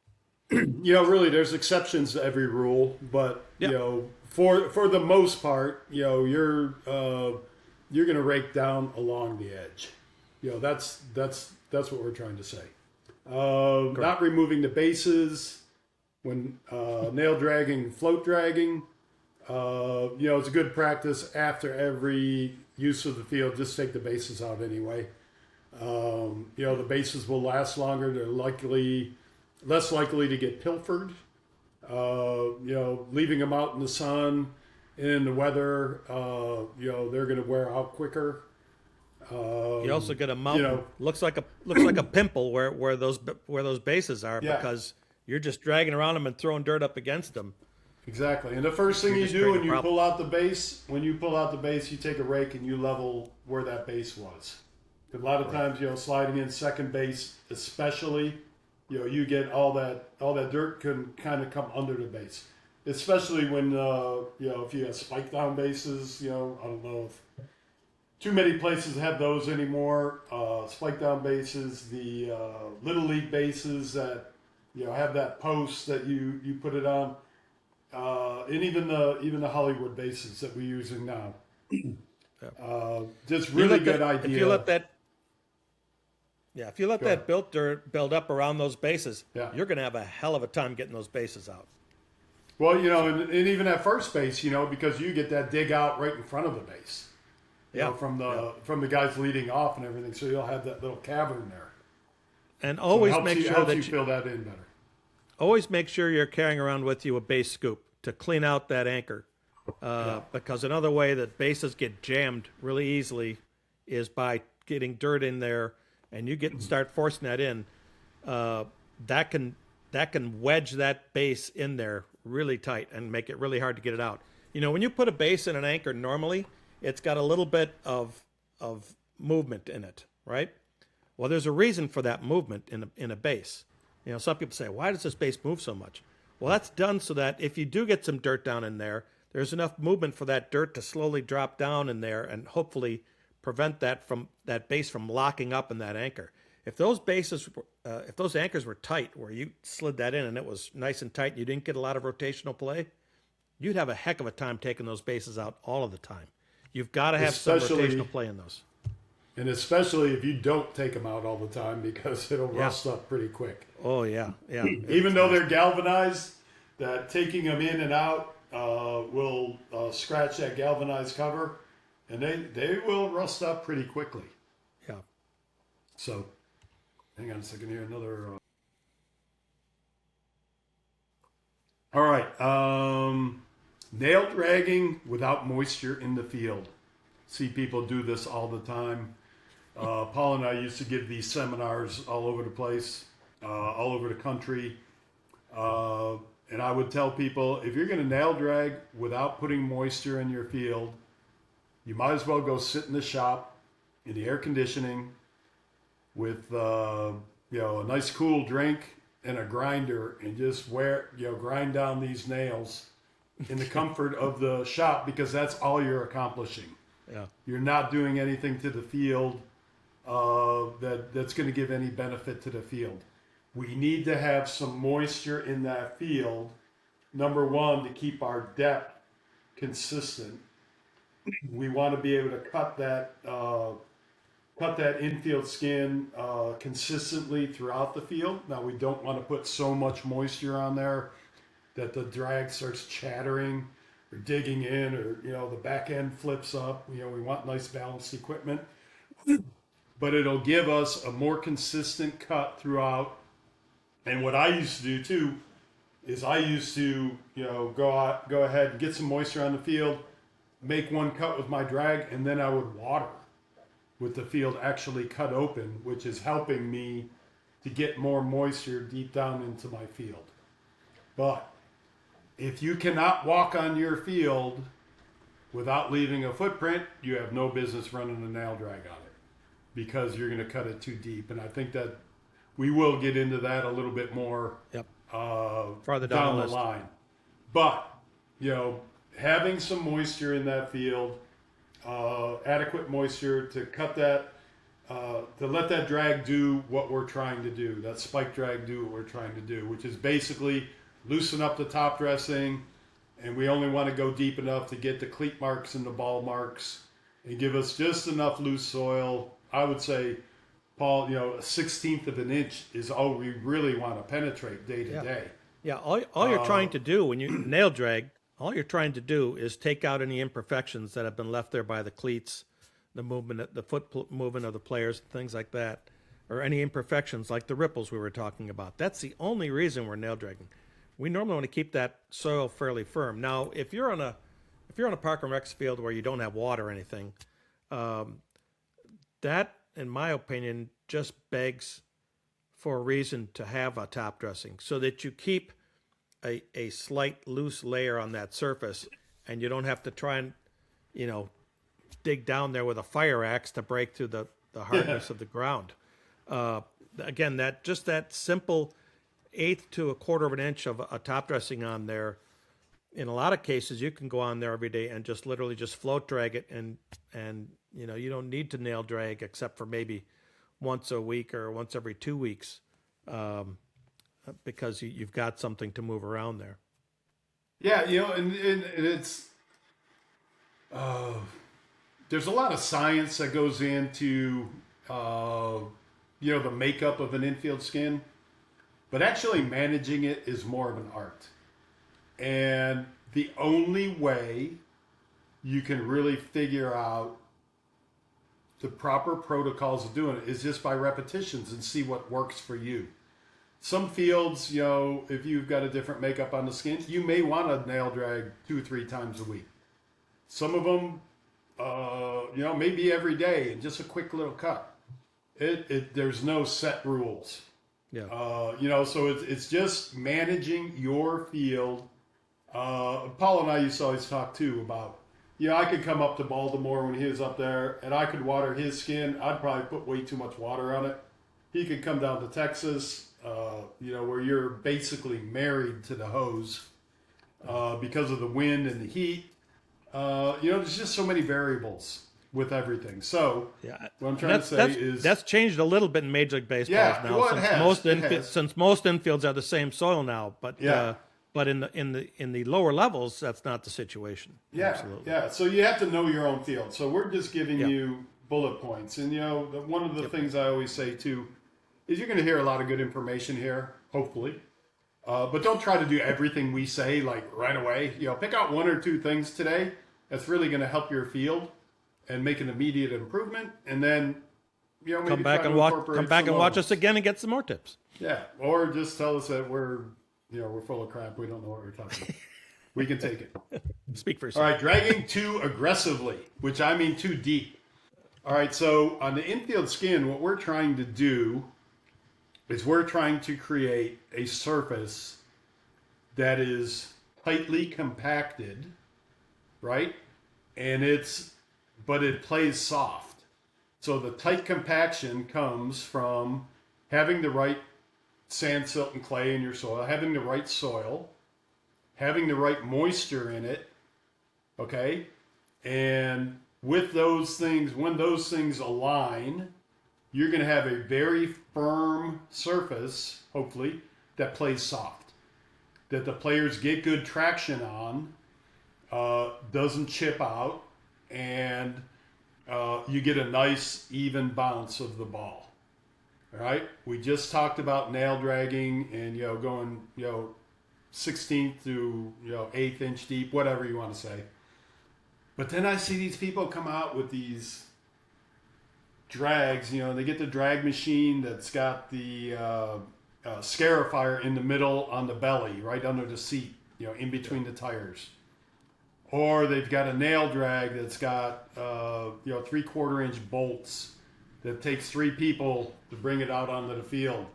Really, there's exceptions to every rule, but for the most part, you're going to rake down along the edge. That's what we're trying to say. Not removing the bases when nail dragging, float dragging. It's a good practice after every use of the field. Just take the bases out anyway. The bases will last longer. They're less likely to get pilfered. Leaving them out in the sun, in the weather, they're going to wear out quicker. You also get a mountain. Looks like a pimple where those bases are, because you're just dragging around them and throwing dirt up against them. Exactly. And the first thing you do when you pull out the base, you take a rake and you level where that base was. Because a lot of times, sliding in second base, especially, you get all that dirt can kind of come under the base. Especially when, if you have spike down bases, I don't know if too many places have those anymore. Spike down bases, the Little League bases that, have that post that you put it on. And even the Hollywood bases that we're using now. Just really good idea. If you let that built dirt build up around those bases, you're going to have a hell of a time getting those bases out. Well, and even at first base, because you get that dig out right in front of the base. From the guys leading off and everything, so you'll have that little cavern there. And always make sure that you fill that in better. Always make sure you're carrying around with you a base scoop to clean out that anchor, because another way that bases get jammed really easily is by getting dirt in there, and you start forcing that in. That can wedge that base in there really tight and make it really hard to get it out. When you put a base in an anchor normally, it's got a little bit of movement in it, right? Well, there's a reason for that movement in a base. Some people say, why does this base move so much? Well, that's done so that if you do get some dirt down in there, there's enough movement for that dirt to slowly drop down in there and hopefully prevent that base from locking up in that anchor. If those anchors were tight, where you slid that in and it was nice and tight, and you didn't get a lot of rotational play, you'd have a heck of a time taking those bases out all of the time. You've got to have some Especially, rotational play in those. and especially if you don't take them out all the time because it'll rust up pretty quick. Oh yeah, yeah. Even though they're galvanized, that taking them in and out will scratch that galvanized cover, and they will rust up pretty quickly. Yeah. So, hang on a second here. Another. All right. Nail dragging without moisture in the field. See people do this all the time. Paul and I used to give these seminars all over the place, all over the country. And I would tell people, if you're going to nail drag without putting moisture in your field, you might as well go sit in the shop in the air conditioning with a nice cool drink and a grinder and just grind down these nails in the comfort of the shop, because that's all you're accomplishing. Yeah. You're not doing anything to the field that's going to give any benefit to the field. We need to have some moisture in that field, number one, to keep our depth consistent. We want to be able to cut that infield skin consistently throughout the field. Now, we don't want to put so much moisture on there that the drag starts chattering or digging in, or the back end flips up. We want nice balanced equipment, but it'll give us a more consistent cut throughout. And what I used to do too is I used to go ahead and get some moisture on the field, make one cut with my drag, and then I would water with the field actually cut open, which is helping me to get more moisture deep down into my field. But if you cannot walk on your field without leaving a footprint, you have no business running a nail drag on it, because you're going to cut it too deep. And I think that we will get into that a little bit more farther down the the line. But, having some moisture in that field, adequate moisture to cut that, to let that drag do what we're trying to do, that spike drag do what we're trying to do, which is basically loosen up the top dressing, and we only want to go deep enough to get the cleat marks and the ball marks and give us just enough loose soil. I would say, Paul, a 1/16 of an inch is all we really want to penetrate day to day. Yeah, all you're trying to do when you nail drag, all you're trying to do is take out any imperfections that have been left there by the cleats, the movement, the foot movement of the players, things like that, or any imperfections like the ripples we were talking about. That's the only reason we're nail dragging. We normally want to keep that soil fairly firm. Now, if you're on a park and rec field where you don't have water or anything, that, in my opinion, just begs for a reason to have a top dressing, so that you keep a slight loose layer on that surface, and you don't have to try and dig down there with a fire axe to break through the hardness of the ground. Again, that simple 1/8 to 1/4 of an inch of a top dressing on there, in a lot of cases you can go on there every day and just literally just float drag it, and you don't need to nail drag except for maybe once a week or once every 2 weeks, because you've got something to move around there. Yeah, and it's there's a lot of science that goes into the makeup of an infield skin, but actually managing it is more of an art. And the only way you can really figure out the proper protocols of doing it is just by repetitions and see what works for you. Some fields, if you've got a different makeup on the skin, you may want to nail drag 2 or 3 times a week. Some of them, maybe every day and just a quick little cut. There's no set rules. Yeah. So it's just managing your field. Paul and I used to always talk too about, I could come up to Baltimore when he was up there and I could water his skin. I'd probably put way too much water on it. He could come down to Texas, where you're basically married to the hose because of the wind and the heat. There's just so many variables with everything. So what I'm trying to say is that's changed a little bit in Major League Baseball now, well, since most infields are the same soil now. But But in the lower levels, that's not the situation. Yeah, Absolutely. yeah. So you have to know your own field. So we're just giving Yeah. you bullet points. And, one of the Yep. things I always say, too, is you're going to hear a lot of good information here, hopefully. But don't try to do everything we say, like, right away. Pick out one or two things today that's really going to help your field and make an immediate improvement. And then, maybe Come back try and to watch. incorporate Come back some and watch others. us again and get some more tips. Yeah. Or just tell us that we're full of crap. We don't know what we're talking about. We can take it. Speak for All yourself. right, dragging too aggressively, which I mean too deep. All right, so on the infield skin, what we're trying to do is we're trying to create a surface that is tightly compacted, right? But it plays soft. So the tight compaction comes from having the right sand, silt, and clay in your soil, having the right soil, having the right moisture in it, okay? And with those things, when those things align, you're going to have a very firm surface, hopefully, that plays soft, that the players get good traction on, doesn't chip out, and you get a nice, even bounce of the ball. All right? We just talked about nail dragging and, going, 16th to 8th inch deep, whatever you want to say. But then I see these people come out with these drags. They get the drag machine that's got the scarifier in the middle on the belly, right under the seat, in between the tires. Or they've got a nail drag that's got 3/4 inch bolts that takes 3 people to bring it out onto the field.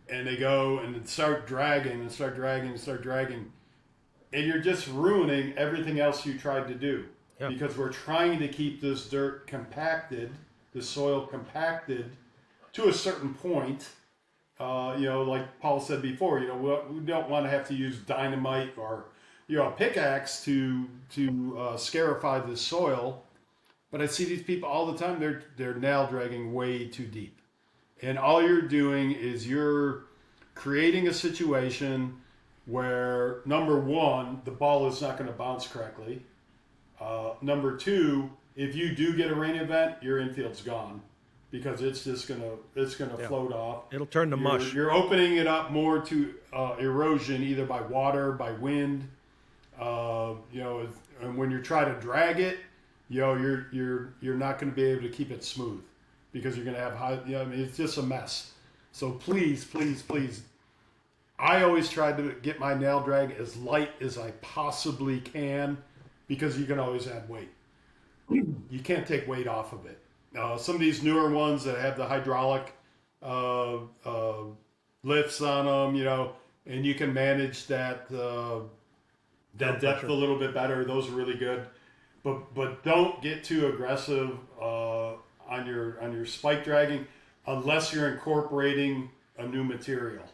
And they go and start dragging and start dragging and start dragging. And you're just ruining everything else you tried to do. Yeah. Because we're trying to keep this dirt compacted, the soil compacted to a certain point. Like Paul said before, we don't want to have to use dynamite or a pickaxe to scarify the soil. But I see these people all the time. They're nail dragging way too deep. And all you're doing is you're creating a situation where, number one, the ball is not going to bounce correctly. Number two, if you do get a rain event, your infield's gone because it's just gonna float off. It'll turn to mush. You're opening it up more to erosion, either by water, by wind. And when you're trying to drag it, you're not going to be able to keep it smooth because you're going to have high. It's just a mess. So please, please, please. I always try to get my nail drag as light as I possibly can because you can always add weight. You can't take weight off of it. Some of these newer ones that have the hydraulic lifts on them, and you can manage that depth a little bit better. Those are really good. But don't get too aggressive on your spike dragging unless you're incorporating a new material.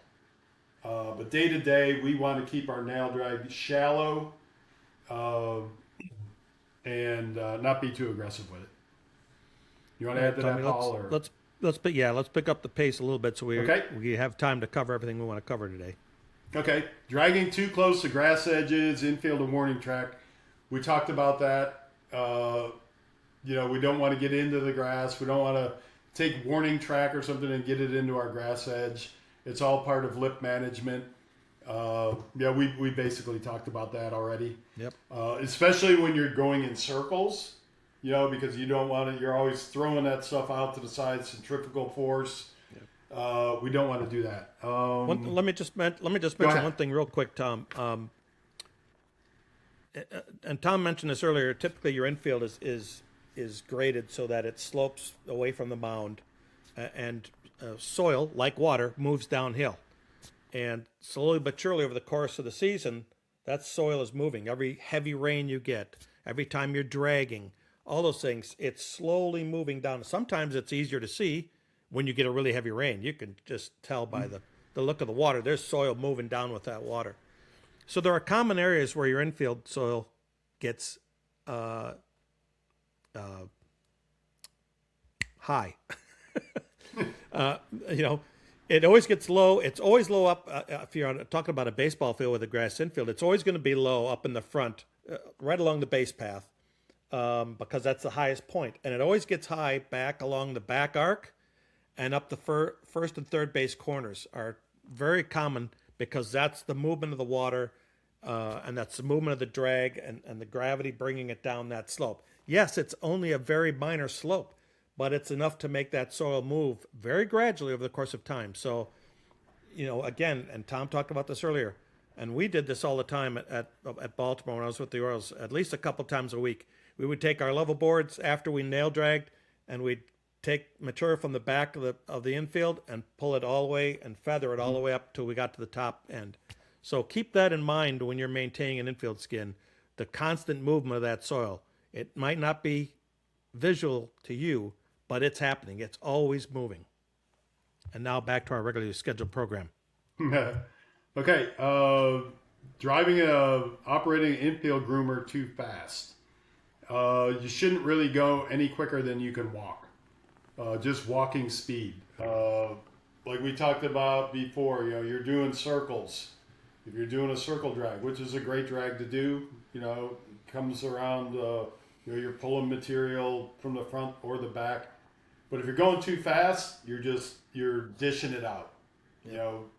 But day to day, we want to keep our nail drag shallow and not be too aggressive with it. You want to add to Tommy, that, Paul? Or? Let's pick up the pace a little bit so we have time to cover everything we want to cover today. Okay, dragging too close to grass edges, infield and warning track. We talked about that. We don't want to get into the grass. We don't want to take warning track or something and get it into our grass edge. It's all part of lip management. We basically talked about that already. Yep. Especially when you're going in circles, because you don't want to. You're always throwing that stuff out to the side, centrifugal force. Yep. We don't want to do that. Let me just mention one thing real quick, Tom. And Tom mentioned this earlier. Typically, your infield is graded so that it slopes away from the mound, and soil, like water, moves downhill. And slowly but surely over the course of the season, that soil is moving. Every heavy rain you get, every time you're dragging, all those things, it's slowly moving down. Sometimes it's easier to see when you get a really heavy rain. You can just tell by the look of the water. There's soil moving down with that water. So there are common areas where your infield soil gets high. It always gets low. It's always low up. If you're talking about a baseball field with a grass infield, it's always going to be low up in the front, right along the base path, because that's the highest point. And it always gets high back along the back arc and up the first and third base corners are very common because that's the movement of the water, and that's the movement of the drag and the gravity bringing it down that slope. Yes, it's only a very minor slope, but it's enough to make that soil move very gradually over the course of time. So, again, and Tom talked about this earlier, and we did this all the time at Baltimore when I was with the Orioles, at least a couple times a week. We would take our level boards after we nail dragged, and we'd take material from the back of the infield and pull it all the way and feather it all the way up till we got to the top end. So keep that in mind when you're maintaining an infield skin, the constant movement of that soil. It might not be visual to you, but it's happening. It's always moving. And now back to our regularly scheduled program. Okay. Operating an infield groomer too fast. You shouldn't really go any quicker than you can walk. Just walking speed. Like we talked about before, you're doing circles. If you're doing a circle drag, which is a great drag to do, comes around, you're pulling material from the front or the back. But if you're going too fast, you're dishing it out.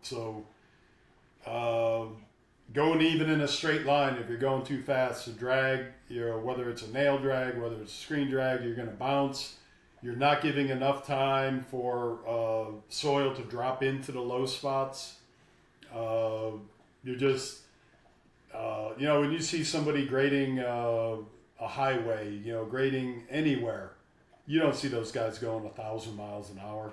So going even in a straight line, if you're going too fast, the drag, whether it's a nail drag, whether it's a screen drag, you're going to bounce. You're not giving enough time for soil to drop into the low spots. You're just, when you see somebody grading a highway, grading anywhere, you don't see those guys going 1,000 miles an hour.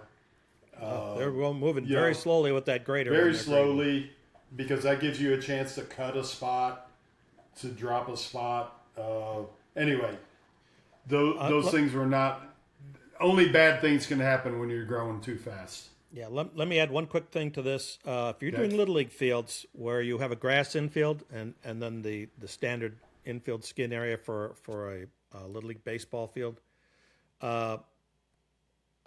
They're moving very slowly with that grader. Very slowly, because that gives you a chance to cut a spot, to drop a spot. Anyway, those things were not. Only bad things can happen when you're growing too fast. Yeah, let me add one quick thing to this. If you're doing Little League fields where you have a grass infield and then the standard infield skin area for a Little League baseball field, I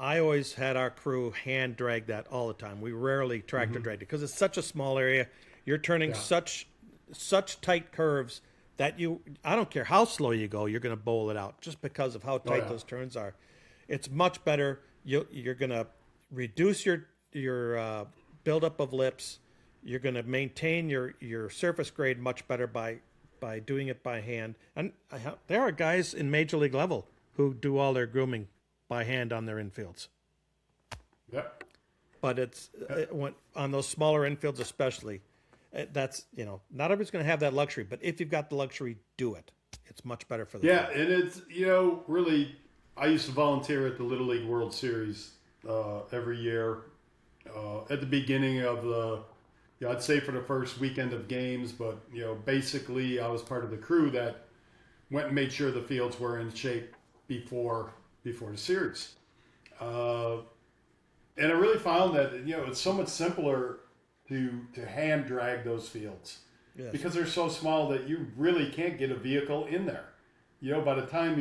always had our crew hand drag that all the time. We rarely tractor dragged it because it's such a small area. You're turning such tight curves that I don't care how slow you go, you're going to bowl it out just because of how tight those turns are. It's much better. You're going to reduce your buildup of lips. You're going to maintain your surface grade much better by doing it by hand. And there are guys in major league level who do all their grooming by hand on their infields. Yep. But on those smaller infields especially, that's, not everybody's going to have that luxury. But if you've got the luxury, do it. It's much better for the field. And it's, really, I used to volunteer at the Little League World Series every year. At the beginning of I'd say for the first weekend of games, but basically I was part of the crew that went and made sure the fields were in shape before the series. And I really found that it's so much simpler to hand drag those fields because they're so small that you really can't get a vehicle in there. By the time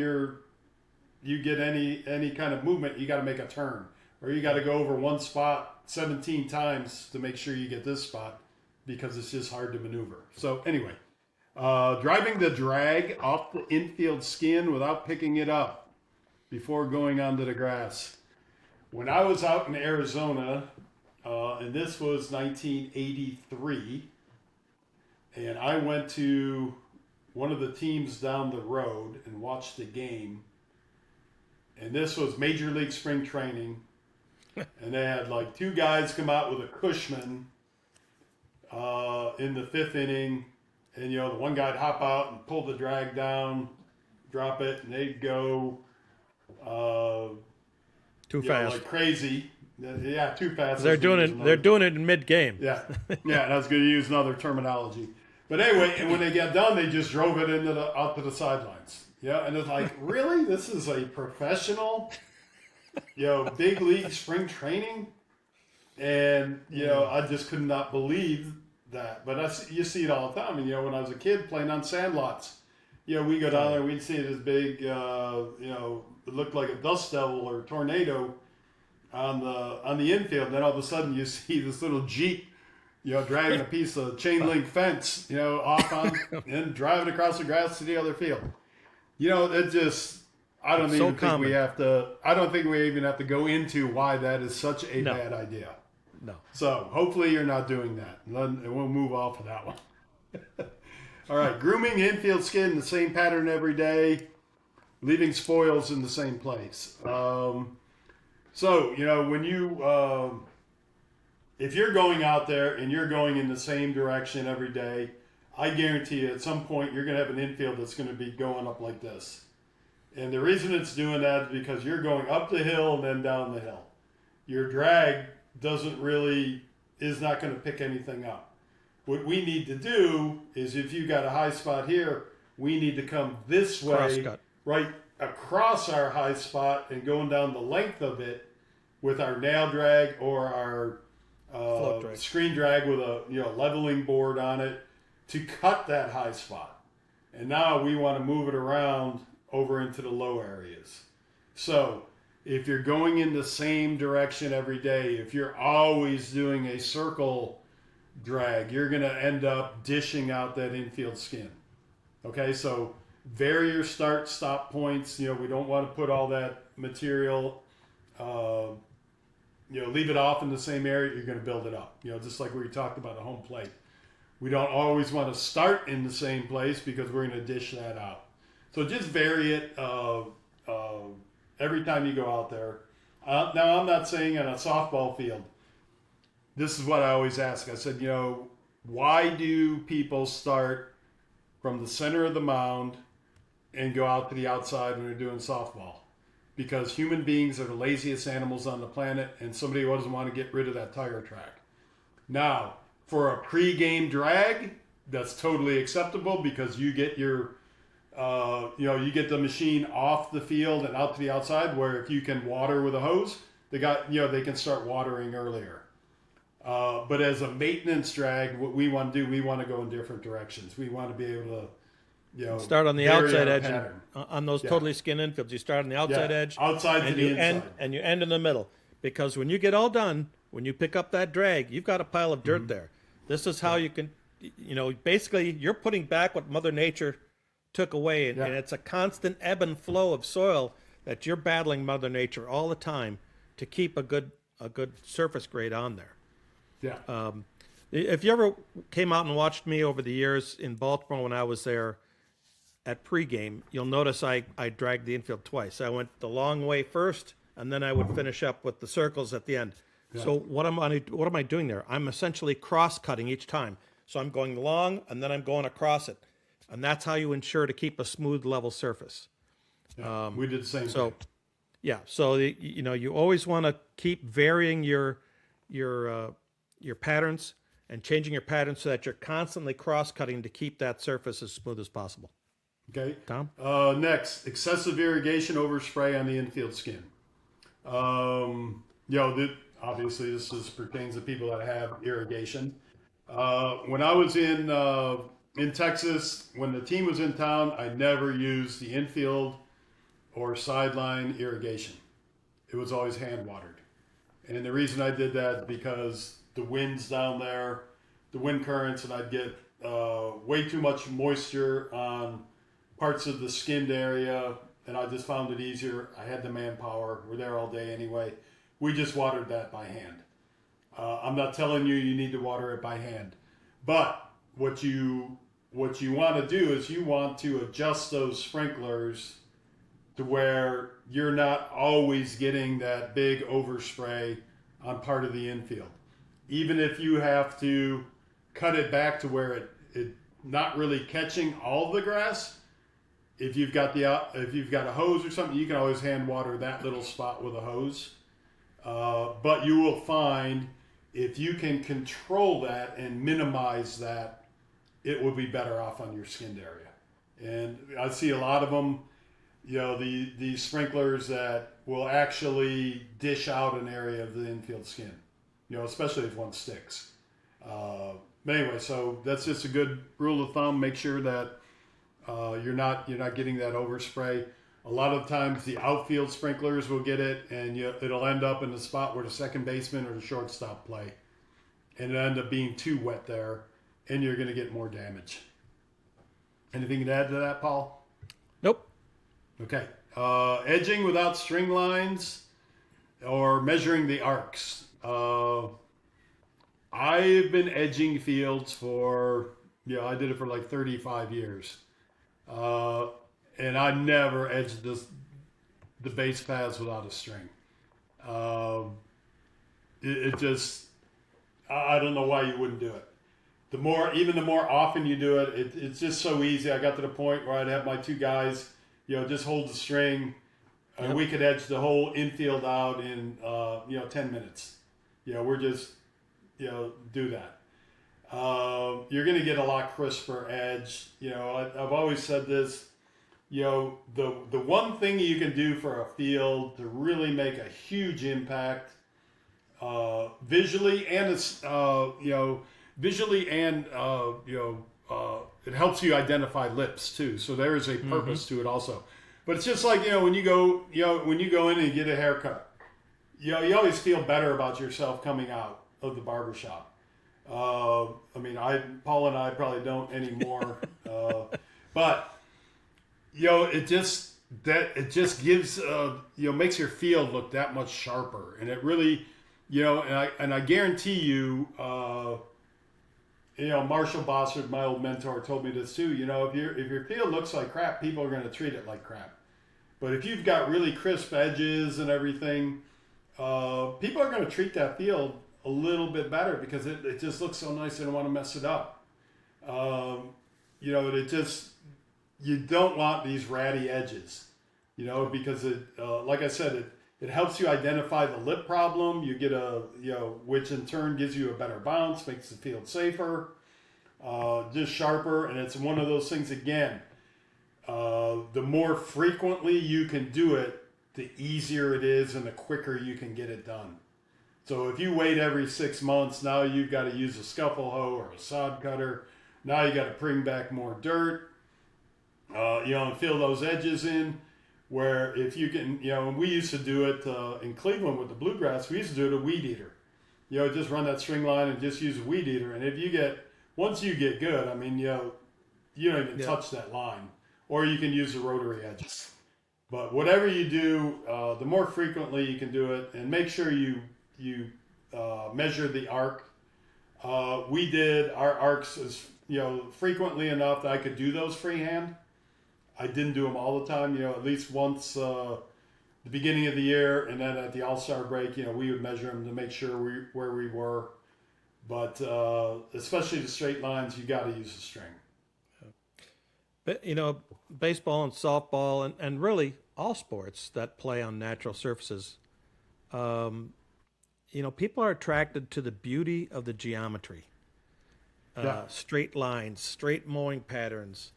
you get any kind of movement, you got to make a turn, or you got to go over one spot 17 times to make sure you get this spot because it's just hard to maneuver. So anyway, driving the drag off the infield skin without picking it up before going onto the grass. When I was out in Arizona, and this was 1983, and I went to one of the teams down the road and watched the game. And this was Major League Spring Training. And they had like two guys come out with a Cushman in the fifth inning. And, the one guy'd hop out and pull the drag down, drop it, and they'd go too fast. Like crazy. Yeah, too fast. They're doing it in mid-game. Yeah. Yeah, and I was going to use another terminology. But anyway, and when they got done, they just drove it out to the sidelines. Yeah, and it's like, really? This is a professional, big league spring training? And, I just could not believe that. But you see it all the time. And, when I was a kid playing on sandlots, we go down there and we'd see this big, it looked like a dust devil or tornado on the infield, and then all of a sudden you see this little Jeep, dragging a piece of chain link fence, off on and driving across the grass to the other field. It just, I don't even think we have to. I don't think we even have to go into why that is such a bad idea. No. So hopefully you're not doing that, and we'll move off of that one. All right, grooming infield skin the same pattern every day, leaving spoils in the same place. So when you if you're going out there and you're going in the same direction every day, I guarantee you at some point you're going to have an infield that's going to be going up like this. And the reason it's doing that is because you're going up the hill and then down the hill. Your drag is not going to pick anything up. What we need to do is, if you've got a high spot here, we need to come this way, right across our high spot and going down the length of it with our nail drag or our screen drag with a leveling board on it to cut that high spot. And now we want to move it around over into the low areas. So if you're going in the same direction every day, if you're always doing a circle drag, you're going to end up dishing out that infield skin. Okay, so vary your start-stop points. We don't want to put all that material, leave it off in the same area. You're going to build it up. Just like we talked about a home plate. We don't always want to start in the same place because we're going to dish that out. So just vary it every time you go out there. Now, I'm not saying on a softball field. This is what I always ask. I said, why do people start from the center of the mound and go out to the outside when they're doing softball? Because human beings are the laziest animals on the planet, and somebody doesn't want to get rid of that tire track. Now, for a pre-game drag, that's totally acceptable because you get your, you get the machine off the field and out to the outside, where if you can water with a hose, they can start watering earlier. But as a maintenance drag, what we want to do, we want to go in different directions. We want to be able to, start on the outside edge on those totally skin infields. You start on the outside edge, outside and to the inside, and you end in the middle. Because when you get all done, when you pick up that drag, you've got a pile of dirt there. This is how you can, basically you're putting back what Mother Nature took away, and it's a constant ebb and flow of soil that you're battling Mother Nature all the time to keep a good surface grade on there. Yeah. If you ever came out and watched me over the years in Baltimore when I was there at pregame, you'll notice I dragged the infield twice. I went the long way first, and then I would finish up with the circles at the end. Yeah. So what am I doing there? I'm essentially cross-cutting each time. So I'm going long, and then I'm going across it. And that's how you ensure to keep a smooth, level surface. Yeah, we did the same so, thing. Yeah, so you always want to keep varying your patterns and changing your patterns so that you're constantly cross-cutting to keep that surface as smooth as possible. Okay. Tom? Next, excessive irrigation overspray on the infield skin. Obviously this pertains to people that have irrigation. When I was in Texas, when the team was in town, I never used the infield or sideline irrigation. It was always hand watered. And the reason I did that is because the winds down there, the wind currents, and I'd get way too much moisture on parts of the skinned area, and I just found it easier. I had the manpower. We're there all day anyway. We just watered that by hand. I'm not telling you need to water it by hand, but what you want to do is you want to adjust those sprinklers to where you're not always getting that big overspray on part of the infield. Even if you have to cut it back to where it not really catching all the grass, if you've got a hose or something, you can always hand water that little spot with a hose. But you will find if you can control that and minimize that, it will be better off on your skinned area. And I see a lot of them, these sprinklers that will actually dish out an area of the infield skin, especially if one sticks. But anyway, so that's just a good rule of thumb. Make sure that you're not getting that overspray. A lot of times the outfield sprinklers will get it, and it'll end up in the spot where the second baseman or the shortstop play, and it'll end up being too wet there, and you're going to get more damage. Anything to add to that, Paul? Nope. Okay. Edging without string lines or measuring the arcs. I've been edging fields for, I did it for like 35 years. And I never edged the base paths without a string. It just, I don't know why you wouldn't do it. Even the more often you do it, it's just so easy. I got to the point where I'd have my two guys, just hold the string, and we could edge the whole infield out in 10 minutes. We're just do that. You're going to get a lot crisper edge. I've always said this. The one thing you can do for a field to really make a huge impact, visually and it helps you identify lips too. So there is a purpose to it also. But it's just like when you go in and you get a haircut, you always feel better about yourself coming out of the barbershop. Paul and I probably don't anymore, but it just gives makes your field look that much sharper, and it really and I guarantee you. Marshall Bossard, my old mentor, told me this too. If your field looks like crap, people are going to treat it like crap. But if you've got really crisp edges and everything, people are going to treat that field a little bit better because it just looks so nice. They don't want to mess it up. You don't want these ratty edges, because like I said, it helps you identify the lip problem. You get which in turn gives you a better bounce, makes the field safer, just sharper. And it's one of those things again, the more frequently you can do it, the easier it is and the quicker you can get it done. So if you wait every 6 months, now you've got to use a scuffle hoe or a sod cutter. Now you got to bring back more dirt, and fill those edges in. Where if you can, we used to do it in Cleveland with the bluegrass, we used to do it a weed eater. Just run that string line and just use a weed eater. And once you get good, you don't even touch that line. Or you can use the rotary edges. But whatever you do, the more frequently you can do it, and make sure you measure the arc. We did our arcs as frequently enough that I could do those freehand. I didn't do them all the time, at least once the beginning of the year, and then at the All-Star break, we would measure them to make sure where we were. But especially the straight lines, you got to use the string. But, baseball and softball and really all sports that play on natural surfaces, people are attracted to the beauty of the geometry. Straight lines, straight mowing patterns,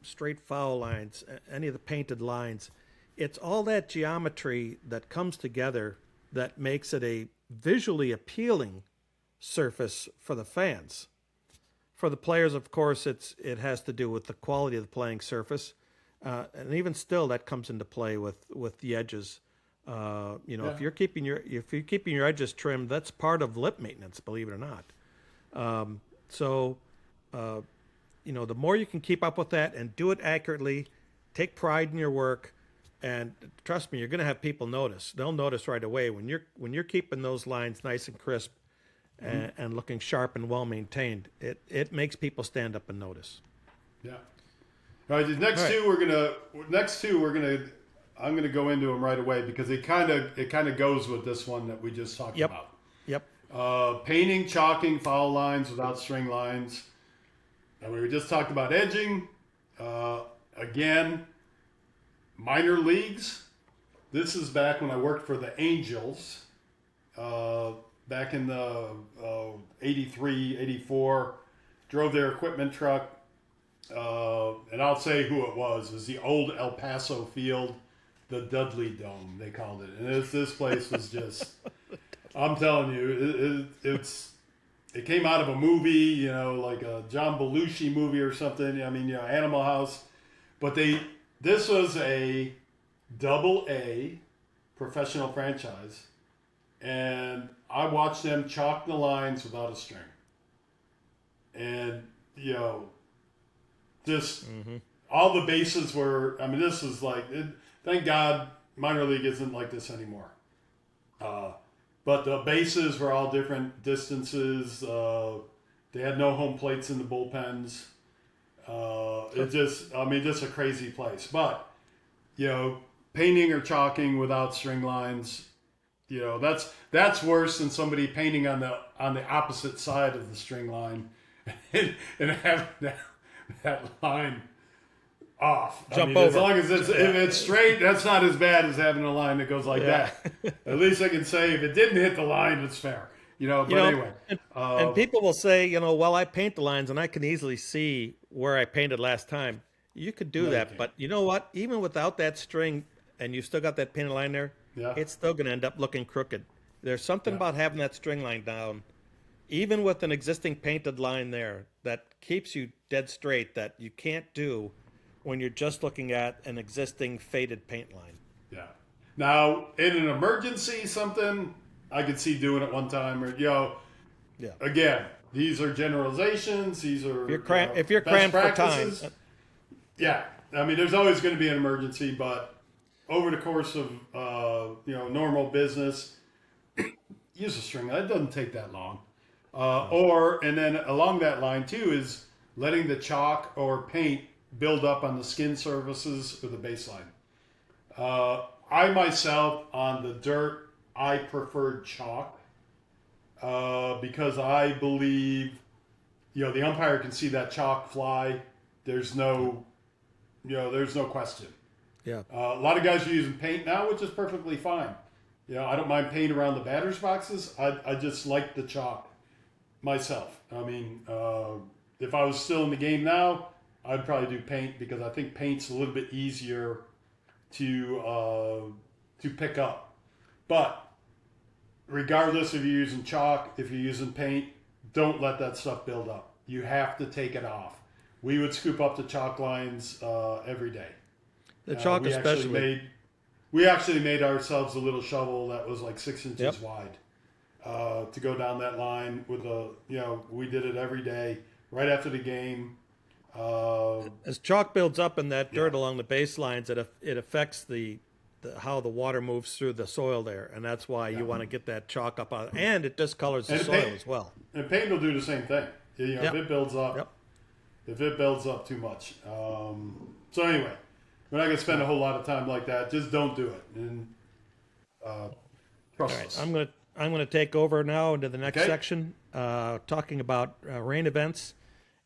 straight foul lines, any of the painted lines. It's all that geometry that comes together that makes it a visually appealing surface for the fans. For the players, of course, it has to do with the quality of the playing surface, and even still, that comes into play with the edges. If you're keeping your edges trimmed, that's part of lip maintenance, believe it or not. The more you can keep up with that and do it accurately, take pride in your work, and trust me, you're going to have people notice. They'll notice right away when you're keeping those lines nice and crisp and looking sharp and well maintained. It makes people stand up and notice. Yeah. All right. The next two I'm gonna go into them right away because it kind of goes with this one that we just talked about. Yep. Painting, chalking, foul lines without string lines. And we just talked about edging. Again, minor leagues. This is back when I worked for the Angels. Back in the 83, 84. Drove their equipment truck. And I'll say who it was. It was the old El Paso field, the Dudley Dome, they called it. And this place was just, I'm telling you, it came out of a movie, like a John Belushi movie or something. Animal House. But they This was a double A professional franchise, and I watched them chalk the lines without a string. And, just all the bases were, I mean, this is like, thank God minor league isn't like this anymore. But the bases were all different distances. They had no home plates in the bullpens. Just a crazy place. But, painting or chalking without string lines, that's worse than somebody painting on the opposite side of the string line and having that line off. Jump over. As long as if it's straight, that's not as bad as having a line that goes like that. At least I can say if it didn't hit the line, it's fair. Anyway. And people will say, well, I paint the lines and I can easily see where I painted last time. You could do that, but you know what? Even without that string and you still got that painted line there, it's still going to end up looking crooked. There's something about having that string line down, even with an existing painted line there, that keeps you dead straight, that you can't do when you're just looking at an existing faded paint line. Yeah. Now, in an emergency, something I could see doing it one time, or again, these are generalizations. These are if you're crammed for time. Yeah, I mean, there's always going to be an emergency, but over the course of normal business, use a string. It doesn't take that long. And then along that line too is letting the chalk or paint build up on the skin surfaces or the baseline. I myself on the dirt, I preferred chalk because I believe the umpire can see that chalk fly. There's no question. Yeah. A lot of guys are using paint now, which is perfectly fine. I don't mind paint around the batters boxes. I just like the chalk myself. I mean, if I was still in the game now, I'd probably do paint because I think paint's a little bit easier to pick up. But regardless if you're using chalk, if you're using paint, don't let that stuff build up. You have to take it off. We would scoop up the chalk lines every day. The chalk especially. We actually made ourselves a little shovel that was like 6 inches wide to go down that line with we did it every day right after the game. As chalk builds up in that dirt along the baselines, it affects how the water moves through the soil there, and that's why you want to get that chalk up on, and it discolors the soil as well. And paint will do the same thing. If it builds up, if it builds up too much. So anyway, we're not going to spend a whole lot of time like that. Just don't do it. And trust us. I'm going to take over now into the next section, talking about rain events.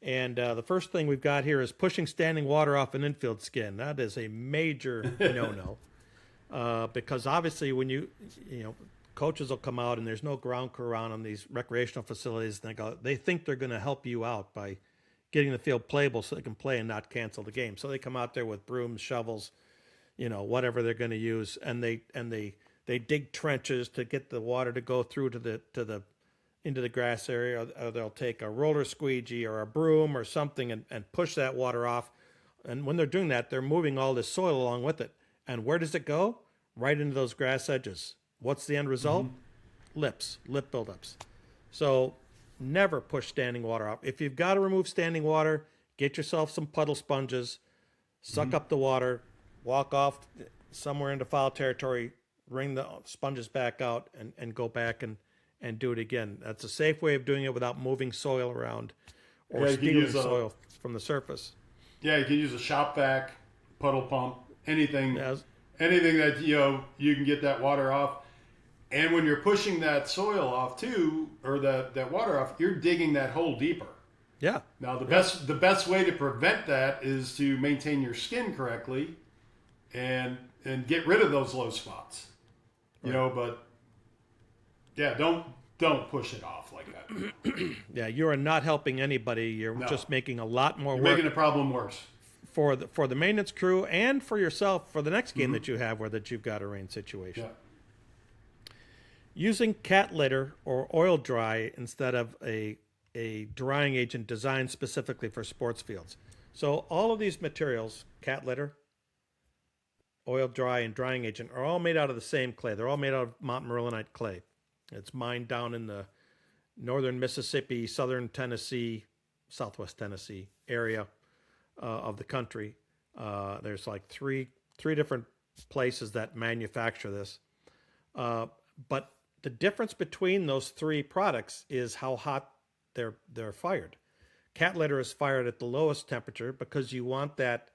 And the first thing we've got here is pushing standing water off an infield skin. That is a major no-no because obviously when coaches will come out and there's no ground crew around on these recreational facilities. They think they're going to help you out by getting the field playable so they can play and not cancel the game. So they come out there with brooms, shovels, whatever they're going to use, and they dig trenches to get the water to go through into the grass area, or they'll take a roller squeegee or a broom or something and push that water off. And when they're doing that, they're moving all this soil along with it. And where does it go? Right into those grass edges. What's the end result? Lip buildups. So never push standing water off. If you've got to remove standing water, get yourself some puddle sponges, suck up the water, walk off somewhere into foul territory, wring the sponges back out, and go back and do it again. That's a safe way of doing it without moving soil around or stealing soil from the surface. Yeah, you can use a shop vac, puddle pump, anything that you can get that water off. And when you're pushing that soil off too, or that water off, you're digging that hole deeper. Yeah. Now the best way to prevent that is to maintain your skin correctly, and get rid of those low spots. But yeah, don't push it off like that. Yeah, you are not helping anybody. You're just making a lot more work. Making the problem worse for the maintenance crew and for yourself for the next game that you have that you've got a rain situation. Yeah. Using cat litter or oil dry instead of a drying agent designed specifically for sports fields. So all of these materials, cat litter, oil dry, and drying agent are all made out of the same clay. They're all made out of Mount Marillenite clay. It's mined down in the northern Mississippi, southern Tennessee, southwest Tennessee area of the country. There's like three different places that manufacture this. But the difference between those three products is how hot they're fired. Cat litter is fired at the lowest temperature because you want that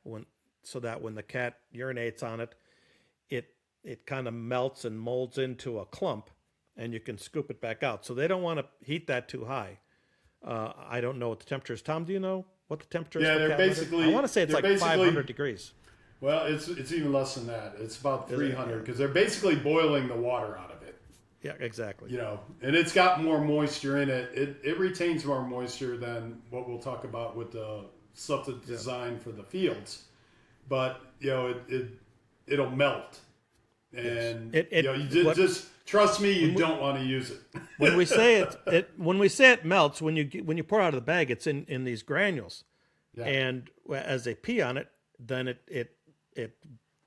so that when the cat urinates on it, it kind of melts and molds into a clump, and you can scoop it back out. So they don't want to heat that too high. I don't know what the temperature is. Tom, do you know what the temperature is? Yeah, for they're cat basically. litter? I want to say it's like 500 degrees. Well, it's even less than that. It's about 300 because they're basically boiling the water out of it. Yeah, exactly. You know, and it's got more moisture in it. It retains more moisture than what we'll talk about with the stuff that's designed for the fields. But you know, it'll melt, and just trust me, you don't want to use it. When we say it melts, when you pour it out of the bag, it's in these granules, and as they pee on it, then it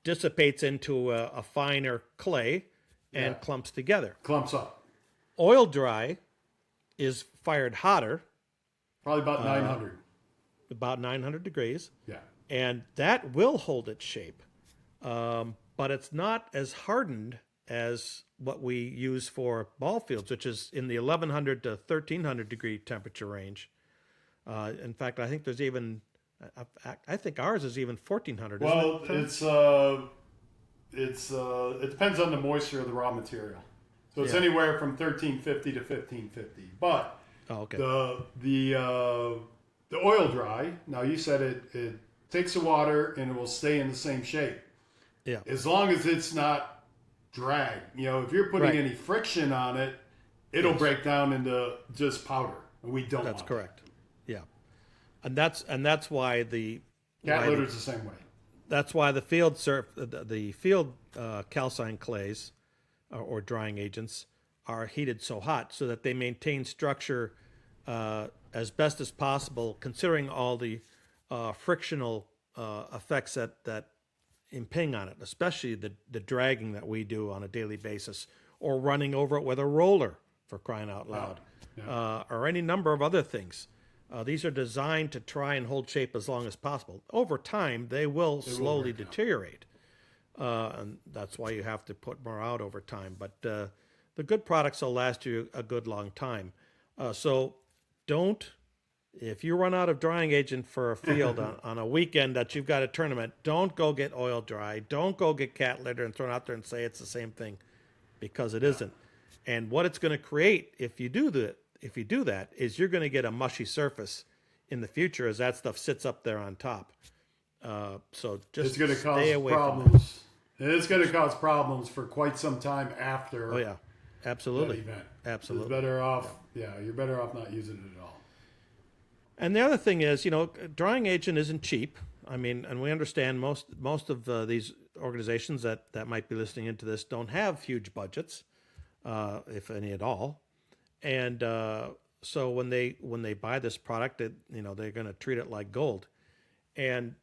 dissipates into a finer clay and clumps together. Clumps up. Oil dry is fired hotter. Probably about 900. About 900 degrees. Yeah. And that will hold its shape. But it's not as hardened as what we use for ball fields, which is in the 1100 to 1300 degree temperature range. In fact, I think there's even, I think ours is even 1400. Well, isn't it depends on the moisture of the raw material. So it's anywhere from 1350 to 1550. But the oil dry, now you said it takes the water and it will stay in the same shape. Yeah. As long as it's not drag. You know, if you're putting any friction on it, it'll break down into just powder. We don't That's want correct. Yeah. And that's why cat litter is the same way. That's why the field calcine clays or drying agents are heated so hot, so that they maintain structure as best as possible, considering all the frictional effects that imping on it, especially the dragging that we do on a daily basis, or running over it with a roller, for crying out loud, or any number of other things. These are designed to try and hold shape as long as possible. Over time, they will slowly deteriorate. And that's why you have to put more out over time. But the good products will last you a good long time. So if you run out of drying agent for a field on a weekend that you've got a tournament, don't go get oil dry. Don't go get cat litter and throw it out there and say it's the same thing, because it isn't. And what it's going to create if you do that is you're going to get a mushy surface in the future as that stuff sits up there on top. So just it's going to stay cause away problems. And it's going to cause problems for quite some time after. Oh yeah, absolutely, that event. Absolutely. It's better off. Yeah, you're better off not using it at all. And the other thing is, drying agent isn't cheap. I mean, and we understand most of these organizations that might be listening into this don't have huge budgets, if any at all. And so when they buy this product, they're going to treat it like gold. And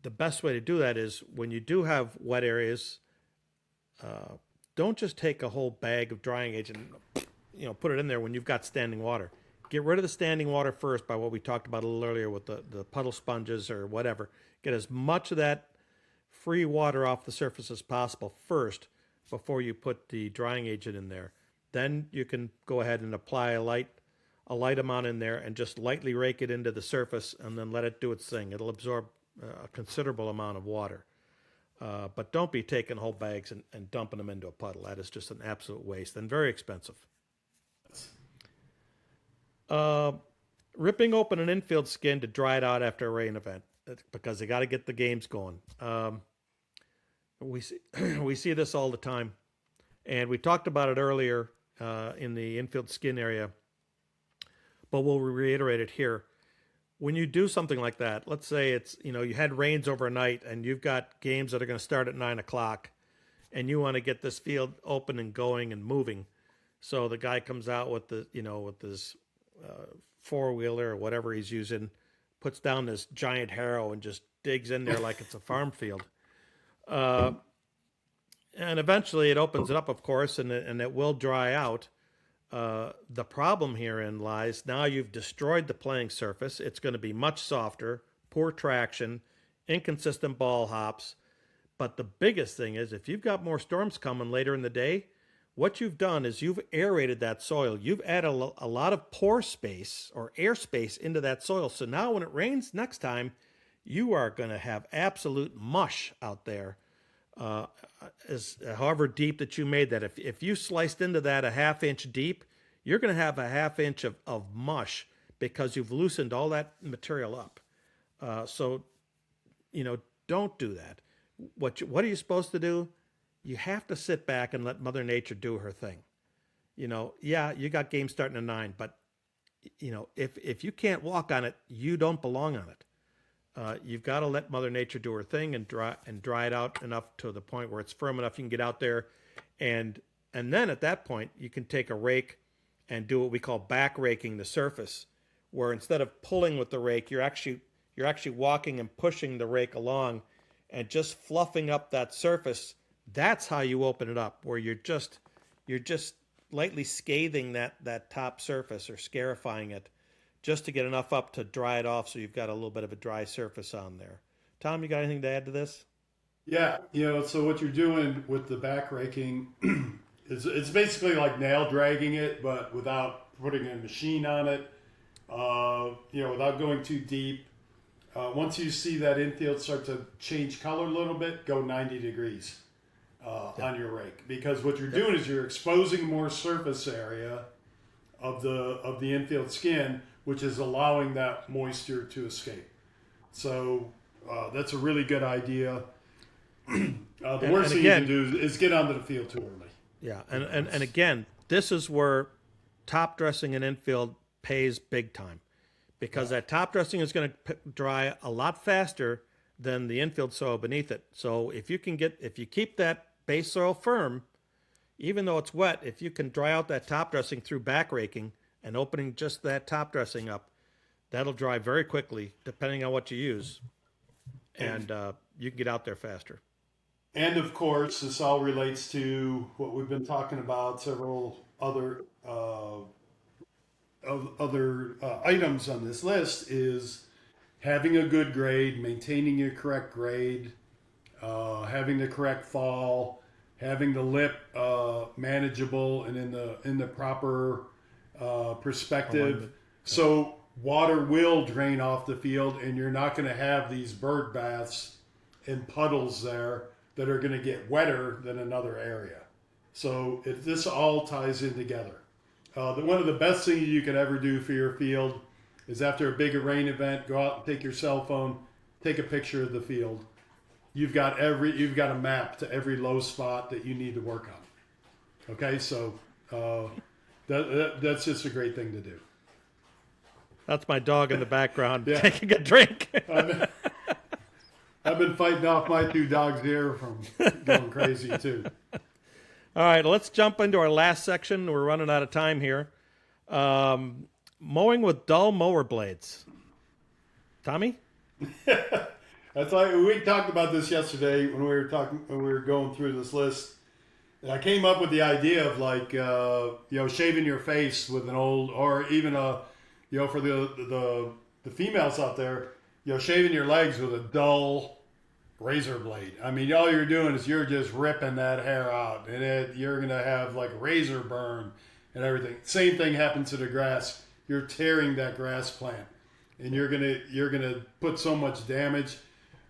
the best way to do that is, when you do have wet areas, don't just take a whole bag of drying agent, put it in there when you've got standing water. Get rid of the standing water first, by what we talked about a little earlier with the puddle sponges or whatever. Get as much of that free water off the surface as possible first before you put the drying agent in there. Then you can go ahead and apply a light amount in there and just lightly rake it into the surface, and then let it do its thing. It'll absorb a considerable amount of water. But don't be taking whole bags and dumping them into a puddle. That is just an absolute waste and very expensive. Ripping open an infield skin to dry it out after a rain event, because they got to get the games going. We see this all the time, and we talked about it earlier in the infield skin area, but we'll reiterate it here. When you do something like that, let's say it's, you had rains overnight and you've got games that are going to start at 9:00, and you want to get this field open and going and moving. So the guy comes out with with his four-wheeler or whatever he's using, puts down this giant harrow and just digs in there like it's a farm field. And eventually it opens it up, of course, and it will dry out. The problem herein lies now you've destroyed the playing surface. It's going to be much softer, poor traction, inconsistent ball hops. But the biggest thing is if you've got more storms coming later in the day, what you've done is you've aerated that soil. You've added a lot of pore space or air space into that soil. So now when it rains next time, you are going to have absolute mush out there. As however deep that you made that, if you sliced into that a half inch deep, you're going to have a half inch of mush because you've loosened all that material up. So, don't do that. What are you supposed to do? You have to sit back and let Mother Nature do her thing. Yeah, you got games starting at 9, but if you can't walk on it, you don't belong on it. You've got to let Mother Nature do her thing and dry it out enough to the point where it's firm enough you can get out there, and then at that point you can take a rake and do what we call back raking the surface, where instead of pulling with the rake, you're actually walking and pushing the rake along, and just fluffing up that surface. That's how you open it up, where you're just lightly scathing that top surface or scarifying it, just to get enough up to dry it off so you've got a little bit of a dry surface on there. Tom, you got anything to add to this? Yeah, so what you're doing with the back raking is it's basically like nail dragging it, but without putting a machine on it, without going too deep. Once you see that infield start to change color a little bit, go 90 degrees on your rake, because what you're doing is you're exposing more surface area of the infield skin, which is allowing that moisture to escape. So that's a really good idea. The worst thing you can do is get onto the field too early. Yeah, and again, this is where top dressing and infield pays big time, because that top dressing is going to dry a lot faster than the infield soil beneath it. So if you keep that base soil firm, even though it's wet, if you can dry out that top dressing through back raking and opening just that top dressing up, that'll dry very quickly, depending on what you use, and you can get out there faster. And of course, this all relates to what we've been talking about, several other items on this list, is having a good grade, maintaining your correct grade, having the correct fall, having the lip manageable and in the proper perspective. So water will drain off the field, and you're not going to have these bird baths and puddles there that are going to get wetter than another area. So this all ties in together. One of the best things you could ever do for your field is, after a big rain event, go out and take your cell phone, take a picture of the field. You've got a map to every low spot that you need to work on. Okay, so that's just a great thing to do. That's my dog in the background taking a drink. I've been fighting off my two dogs here from going crazy too. All right, let's jump into our last section. We're running out of time here. Mowing with dull mower blades. Tommy? That's like, we talked about this yesterday when we were going through this list. And I came up with the idea of shaving your face with an old, or even for the females out there, shaving your legs with a dull razor blade. I mean, all you're doing is you're just ripping that hair out, and you're gonna have like razor burn and everything. Same thing happens to the grass. You're tearing that grass plant, and you're gonna put so much damage.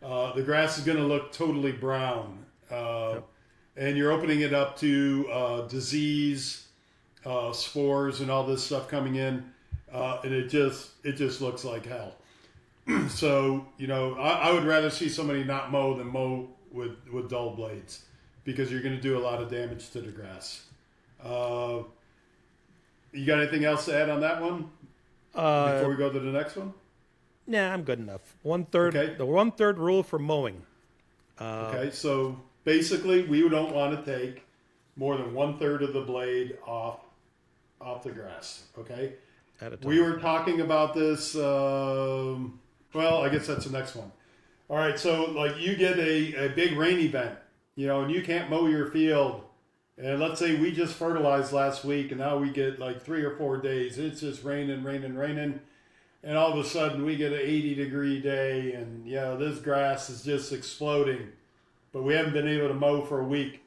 The grass is gonna look totally brown, and you're opening it up to disease, spores, and all this stuff coming in, and it just looks like hell. So, I would rather see somebody not mow than mow with dull blades, because you're going to do a lot of damage to the grass. You got anything else to add on that one before we go to the next one? Nah, I'm good enough. 1/3. Okay. The 1/3 rule for mowing. Okay, so basically we don't want to take more than 1/3 of the blade off the grass. Okay. At a time. We were talking about this. Well, I guess that's the next one. All right, so like you get a big rain event, and you can't mow your field. And let's say we just fertilized last week, and now we get like 3 or 4 days. It's just raining, raining, raining. And all of a sudden we get an 80-degree day, and this grass is just exploding. But we haven't been able to mow for a week.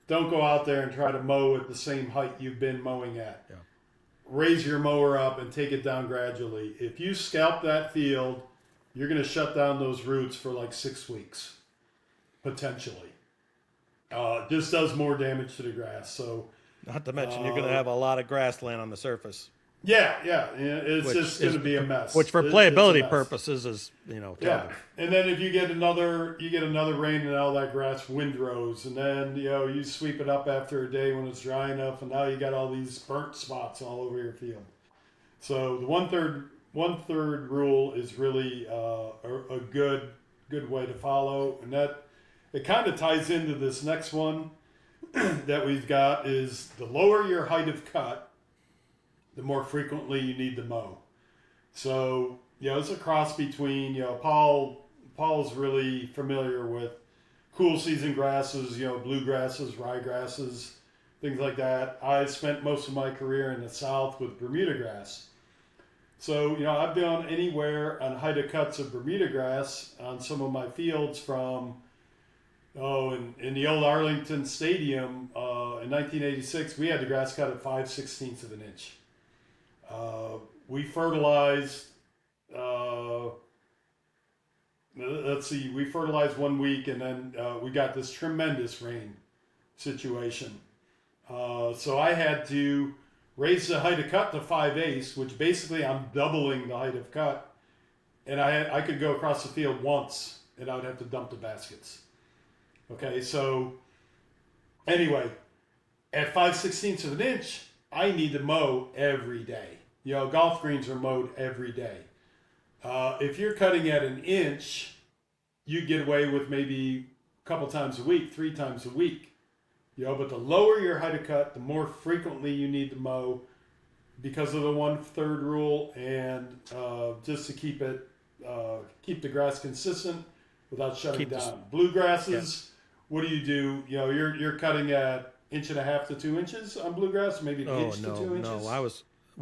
Don't go out there and try to mow at the same height you've been mowing at. Yeah. Raise your mower up and take it down gradually. If you scalp that field, you're going to shut down those roots for like 6 weeks, potentially. This does more damage to the grass. So, Not to mention, you're going to have a lot of grassland on the surface, yeah, it's just going to be a mess. which for It's a playability mess. purposes is, Yeah, terrible. and then if you get another rain and all that grass windrows, and then you sweep it up after a day when it's dry enough, and now you got all these burnt spots all over your field. So the one third rule is really a good way to follow, and that it kind of ties into this next one that we've got is the lower your height of cut, the more frequently you need to mow. So, it's a cross between, Paul's really familiar with cool season grasses, bluegrasses, ryegrasses, things like that. I spent most of my career in the South with Bermuda grass. So, I've done anywhere on height of cuts of Bermuda grass on some of my fields from, in the old Arlington Stadium in 1986, we had the grass cut at 5/16 of an inch. We fertilized, we fertilized 1 week, and then we got this tremendous rain situation. So I had to raise the height of cut to 5/8, which basically I'm doubling the height of cut. And I could go across the field once, and I would have to dump the baskets. Okay, so anyway, at 5/16 of an inch, I need to mow every day. Golf greens are mowed every day. If you're cutting at an inch, you get away with maybe a couple times a week, 3 times a week. But the lower your height of cut, the more frequently you need to mow because of the 1/3 rule, and just to keep the grass consistent without shutting down. Bluegrasses, what do? You're cutting at 1.5 to 2 inches on bluegrass, maybe an inch to 2 inches. No,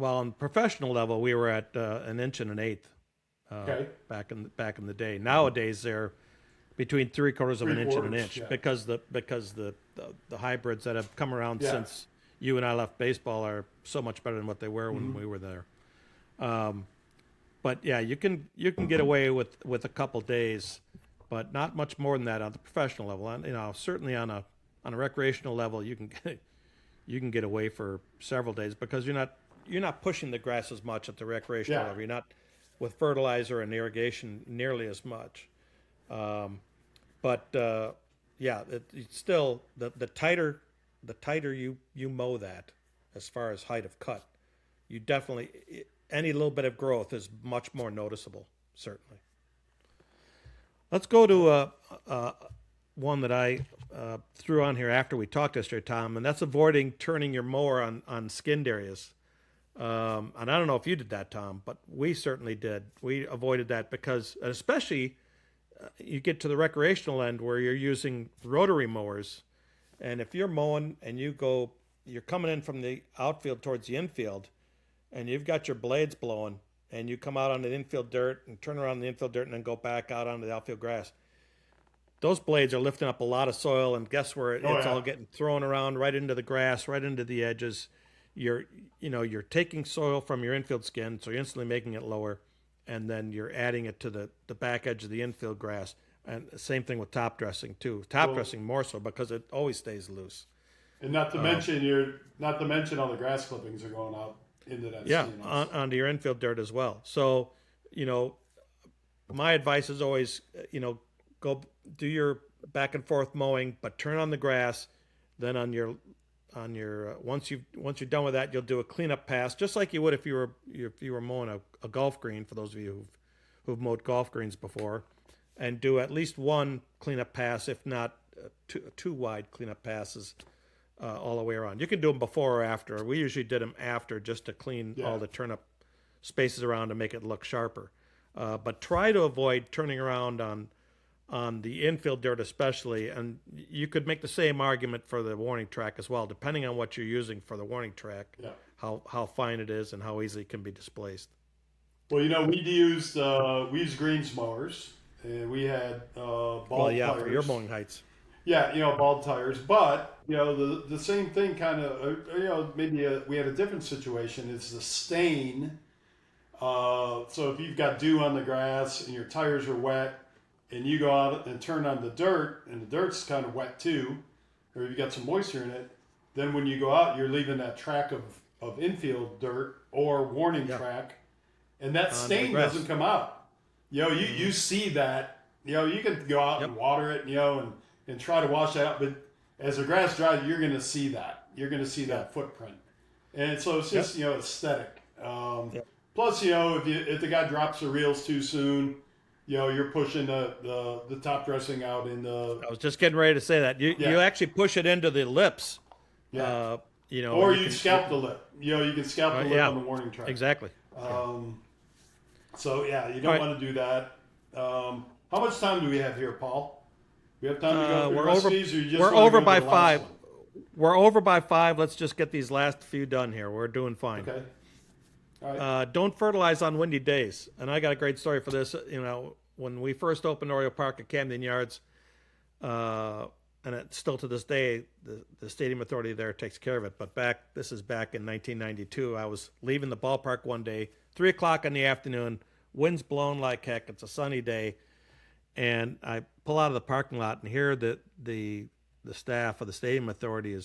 on professional level, we were at an inch and an eighth. Okay. Back in the day. Nowadays, they're between 3/4 of an inch and an inch, yeah. because the hybrids that have come around Yeah. since you and I left baseball are so much better than what they were when we were there. But yeah, you can get away with a couple days, but not much more than that on the professional level. And certainly on a recreational level, you can get away for several days because you're not pushing the grass as much at the recreational level. You're not with fertilizer and irrigation nearly as much. It's still the tighter you mow that, as far as height of cut, you definitely, any little bit of growth is much more noticeable, certainly. Let's go to one that I threw on here after we talked yesterday, Tom, and that's avoiding turning your mower on skinned areas. And I don't know if you did that, Tom, but we certainly did. We avoided that because, especially, you get to the recreational end where you're using rotary mowers, and if you're mowing and you're coming in from the outfield towards the infield, and you've got your blades blowing, and you come out onto the infield dirt and turn around the infield dirt and then go back out onto the outfield grass, those blades are lifting up a lot of soil, and guess where it's all getting thrown around right into the grass, right into the edges. You're taking soil from your infield skin, so you're instantly making it lower, and then you're adding it to the back edge of the infield grass. And same thing with top dressing too. Dressing more so because it always stays loose. And not to mention all the grass clippings are going out into that. Yeah, onto your infield dirt as well. So, my advice is always, go do your back and forth mowing, but turn on the grass. Then on your once you're done with that, you'll do a cleanup pass, just like you would if you were mowing a golf green. For those of you who've mowed golf greens before, and do at least one cleanup pass, if not two wide cleanup passes all the way around. You can do them before or after. We usually did them after, just to clean all the turnip spaces around to make it look sharper. But try to avoid turning around on on the infield dirt especially, and you could make the same argument for the warning track as well, depending on what you're using for the warning track, Yeah. how fine it is and how easily it can be displaced. Well, we used greens mowers, and we had Well, bald yeah, for your tires. mowing heights. Yeah, bald tires. But the same thing kind of maybe we had a different situation. It's the stain. So if you've got dew on the grass and your tires are wet, and you go out and turn on the dirt, and the dirt's kind of wet too, or you've got some moisture in it, then when you go out, you're leaving that track of infield dirt or warning Yeah. track, and that On the stain grass. doesn't come out. You see that. You can go out Yep. and water it, and try to wash it out, but as the grass dries, you're going to see that. You're going to see that footprint, and so it's just aesthetic. Yep. Plus, if the guy drops the reels too soon, you're pushing the top dressing out in the I was just getting ready to say that. You actually push it into the lips. yeah, Or you scalp the lip. You can scalp the lip yeah. on the warning track. Exactly. So yeah, you don't Right. want to do that. How much time do we have here, Paul? We have time to go through We're the rest over. of these, or you just We're wanna over go by to the last 5. one? We're over by 5. Let's just get these last few done here. We're doing fine. Okay. All right. Don't fertilize on windy days. And I got a great story for this. When we first opened Oriole Park at Camden Yards, and still to this day, the stadium authority there takes care of it. But this is back in 1992. I was leaving the ballpark one day, 3 o'clock in the afternoon, wind's blowing like heck. It's a sunny day, and I pull out of the parking lot and hear that the staff of the stadium authority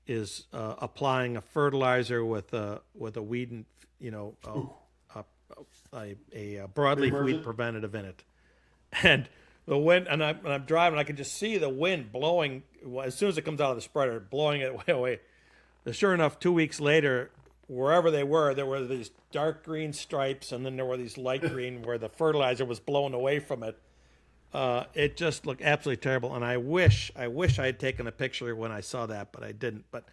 is applying a fertilizer with a weed, a broadleaf Pre-emergent? weed preventative in it, and the wind, and I'm driving, I can just see the wind blowing as soon as it comes out of the spreader, blowing it way away. Sure enough, 2 weeks later, wherever they were, there were these dark green stripes, and then there were these light green where the fertilizer was blown away from it. It just looked absolutely terrible, and I wish I had taken a picture when I saw that, but I didn't. But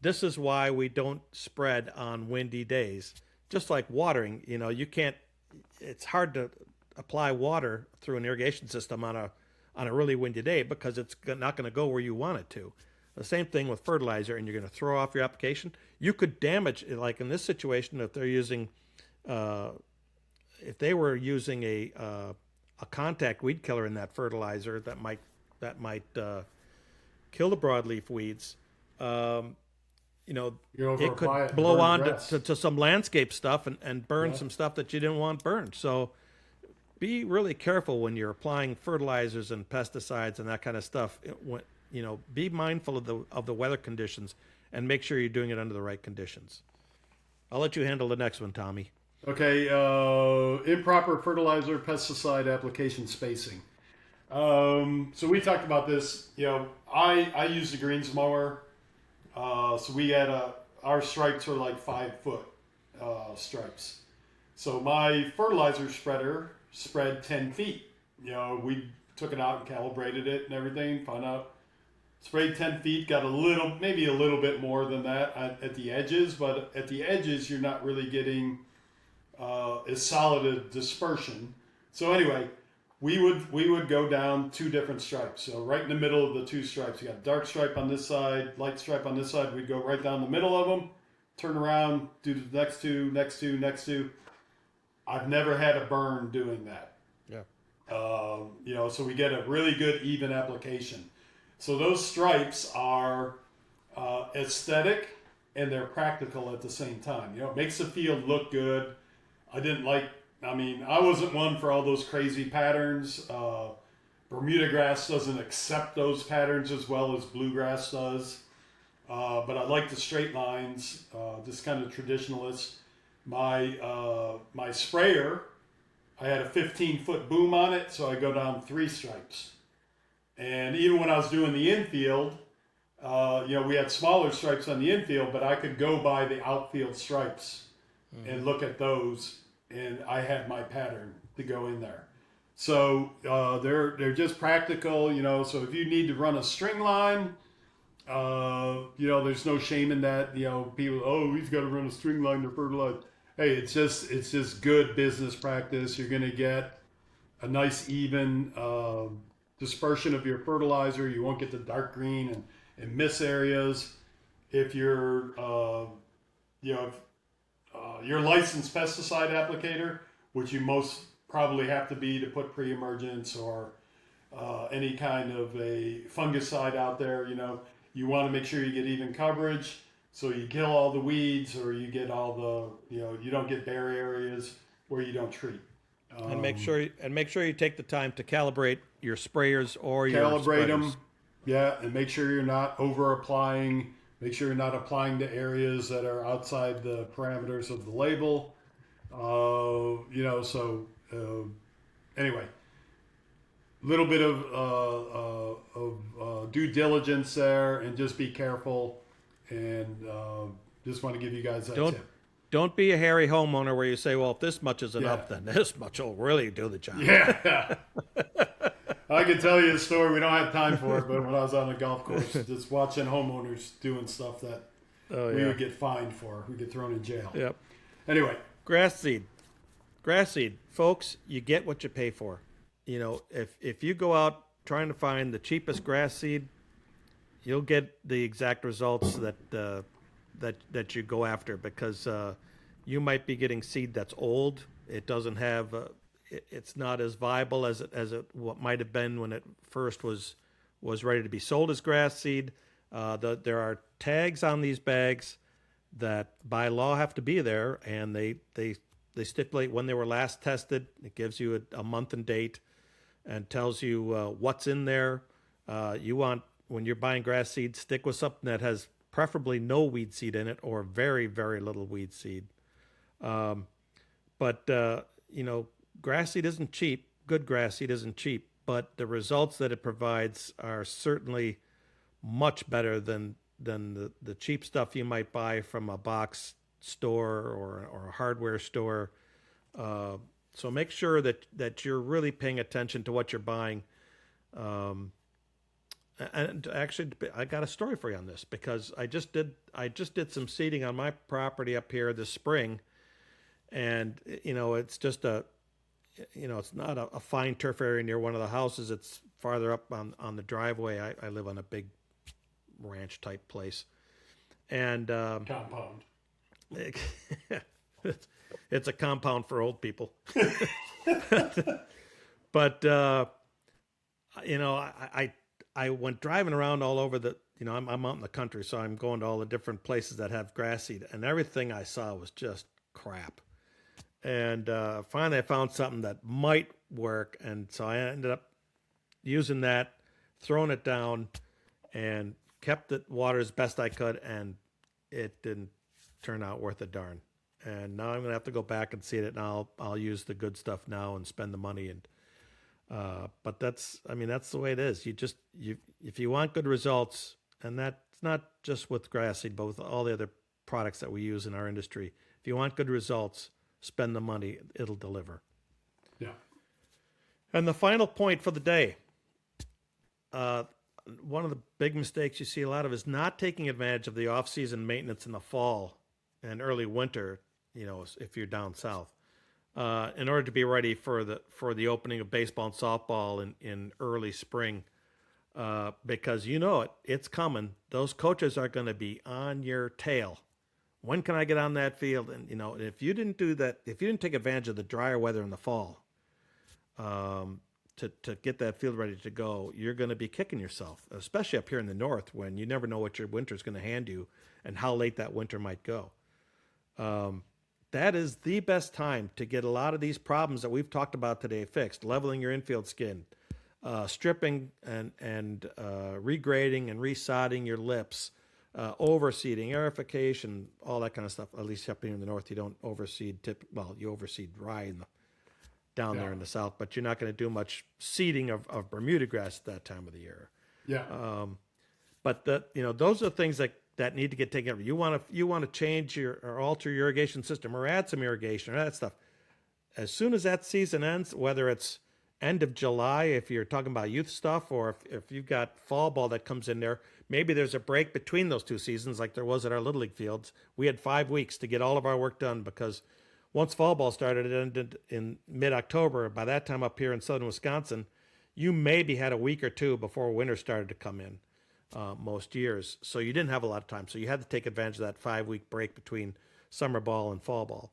this is why we don't spread on windy days. Just like watering, you can't. It's hard to apply water through an irrigation system on a really windy day because it's not going to go where you want it to. The same thing with fertilizer, and you're going to throw off your application. You could damage, like in this situation, if they were using a contact weed killer in that fertilizer that might kill the broadleaf weeds. It could blow on to some landscape stuff and burn some stuff that you didn't want burned. So be really careful when you're applying fertilizers and pesticides and that kind of stuff. Be mindful of the weather conditions and make sure you're doing it under the right conditions. I'll let you handle the next one, Tommy. Okay, improper fertilizer pesticide application spacing. So we talked about this. I use the greens mower. So we had our stripes are like 5-foot stripes. So my fertilizer spreader spread 10 feet. We took it out and calibrated it and everything. Found out sprayed 10 feet. Got maybe a little bit more than that at the edges, but at the edges you're not really getting as solid a dispersion. So anyway, we would go down 2 different stripes. So right in the middle of the 2 stripes, you got dark stripe on this side, light stripe on this side. We'd go right down the middle of them, turn around, do the next two, next two, next two. I've never had a burn doing that. Yeah. So we get a really good even application. So those stripes are aesthetic and they're practical at the same time. It makes the field look good. I wasn't one for all those crazy patterns. Bermuda grass doesn't accept those patterns as well as bluegrass does. But I like the straight lines, just kind of traditionalist. My sprayer, I had a 15-foot boom on it, so I go down 3 stripes. And even when I was doing the infield, we had smaller stripes on the infield, but I could go by the outfield stripes and look at those, and I had my pattern to go in there. So they're just practical, So if you need to run a string line, there's no shame in that. People, we've got to run a string line to fertilize. Hey, it's just good business practice. You're going to get a nice even dispersion of your fertilizer. You won't get the dark green and miss areas. If you're, you know, if, your licensed pesticide applicator, which you most probably have to be to put pre-emergence or any kind of a fungicide out there, you want to make sure you get even coverage so you kill all the weeds or you get all you don't get bare areas where you don't treat. And make sure you take the time to calibrate your sprayers or your Calibrate spreaders. them, yeah, and make sure you're not over applying. Make sure you're not applying to areas that are outside the parameters of the label. Anyway, a little bit of due diligence there, and just be careful. And just want to give you guys that Don't tip. don't be a hairy homeowner where you say, well, if this much is enough, Yeah. then this much will really do the job. Yeah. I can tell you a story. We don't have time for it, but when I was on the golf course, just watching homeowners doing stuff that Oh we yeah. would get fined for, we get thrown in jail. Yep. Anyway, Grass seed. Grass seed. Folks, you get what you pay for. If you go out trying to find the cheapest grass seed, you'll get the exact results that you go after, because you might be getting seed that's old. It doesn't have it's not as viable as it what might have been when it first was ready to be sold as grass seed. There are tags on these bags that by law have to be there, and they stipulate when they were last tested. It gives you a month and date and tells you what's in there. You want, when you're buying grass seed, stick with something that has preferably no weed seed in it or very, very little weed seed. But grass seed isn't cheap. Good grass seed isn't cheap, but the results that it provides are certainly much better than the cheap stuff you might buy from a box store or a hardware store. So make sure that you're really paying attention to what you're buying. And actually, I got a story for you on this, because I just did some seeding on my property up here this spring, and it's just it's not a fine turf area near one of the houses. It's farther up on the driveway. I live on a big ranch type place, and compound. it's a compound for old people. But I went driving around all over I'm out in the country, so I'm going to all the different places that have grass seed, and everything I saw was just crap. And finally I found something that might work, and so I ended up using that, throwing it down, and kept it water as best I could, and it didn't turn out worth a darn. And now I'm gonna have to go back and seed it, and I'll use the good stuff now and spend the money. And but that's the way it is. If you want good results, and that's not just with grass seed, but with all the other products that we use in our industry. If you want good results, spend the money; it'll deliver. Yeah. And the final point for the day. One of the big mistakes you see a lot of is not taking advantage of the off-season maintenance in the fall and early winter. If you're down south, in order to be ready for the opening of baseball and softball in early spring, because it's coming. Those coaches are going to be on your tail. When can I get on that field? And if you didn't do that, if you didn't take advantage of the drier weather in the fall, to get that field ready to go, you're going to be kicking yourself, especially up here in the north, when you never know what your winter is going to hand you and how late that winter might go. That is the best time to get a lot of these problems that we've talked about today fixed: leveling your infield skin, stripping and regrading and resodding your lips, overseeding, aerification, all that kind of stuff. At least up here in the north, you don't overseed. You overseed rye down there in the south, but you're not going to do much seeding of Bermuda grass at that time of the year. Yeah. But those are things that need to get taken care of. You want to change or alter your irrigation system or add some irrigation or that stuff. As soon as that season ends, whether it's end of July, if you're talking about youth stuff, or if you've got fall ball that comes in there, maybe there's a break between those two seasons like there was at our Little League fields. We had 5 weeks to get all of our work done because once fall ball started, it ended in mid-October. By that time up here in southern Wisconsin, you maybe had a week or two before winter started to come in most years. So you didn't have a lot of time. So you had to take advantage of that 5-week break between summer ball and fall ball.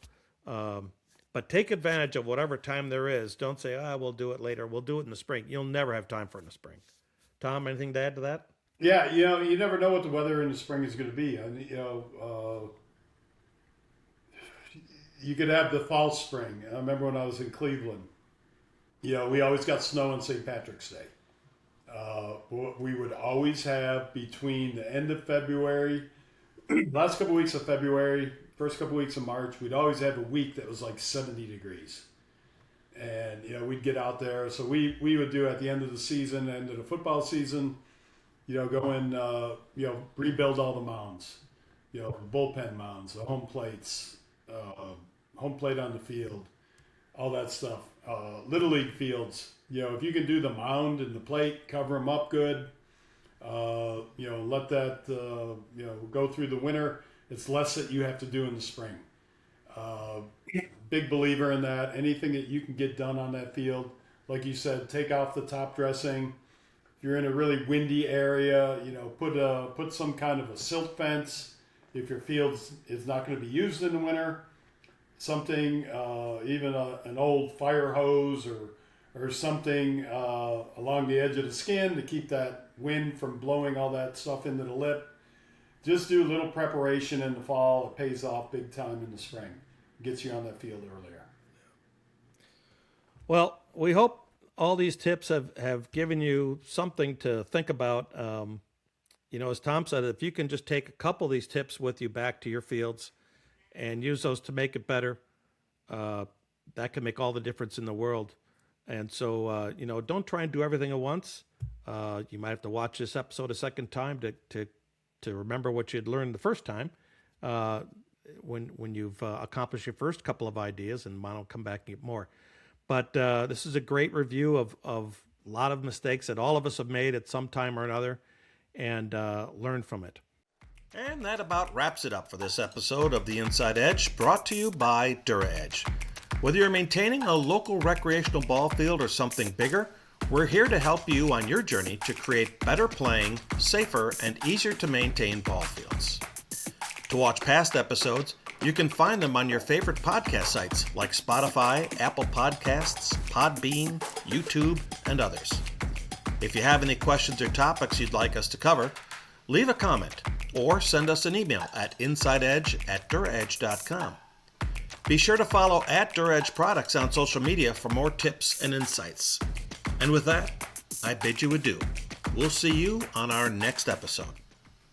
But take advantage of whatever time there is. Don't say, we'll do it later. We'll do it in the spring. You'll never have time for it in the spring. Tom, anything to add to that? Yeah, you never know what the weather in the spring is going to be. And, you could have the fall spring. I remember when I was in Cleveland, we always got snow on St. Patrick's Day. We would always have between the end of February, last couple weeks of February, first couple weeks of March, we'd always have a week that was like 70 degrees. And, we'd get out there. So we would do at the end of the season, end of the football season, go in, rebuild all the mounds, the bullpen mounds, the home plates, home plate on the field, all that stuff. Little league fields, if you can do the mound and the plate, cover them up good, let that, go through the winter. It's less that you have to do in the spring. Big believer in that. Anything that you can get done on that field, like you said, take off the top dressing. If you're in a really windy area, put some kind of a silt fence. If your field is not going to be used in the winter, something, even an old fire hose or something along the edge of the skin to keep that wind from blowing all that stuff into the lip. Just do a little preparation in the fall. It pays off big time in the spring. Gets you on that field earlier. Well, we hope all these tips have given you something to think about. As Tom said, if you can just take a couple of these tips with you back to your fields and use those to make it better, that can make all the difference in the world. And so, don't try and do everything at once. You might have to watch this episode a second time to remember what you had learned the first time. When you've accomplished your first couple of ideas, and mine will come back and get more. But this is a great review of a lot of mistakes that all of us have made at some time or another, and learn from it. And that about wraps it up for this episode of The Inside Edge, brought to you by DuraEdge. Whether you're maintaining a local recreational ball field or something bigger, we're here to help you on your journey to create better playing, safer, and easier to maintain ball fields. To watch past episodes, you can find them on your favorite podcast sites like Spotify, Apple Podcasts, Podbean, YouTube, and others. If you have any questions or topics you'd like us to cover, leave a comment or send us an email at insideedge@duraedge.com. Be sure to follow @DuraEdge Products on social media for more tips and insights. And with that, I bid you adieu. We'll see you on our next episode.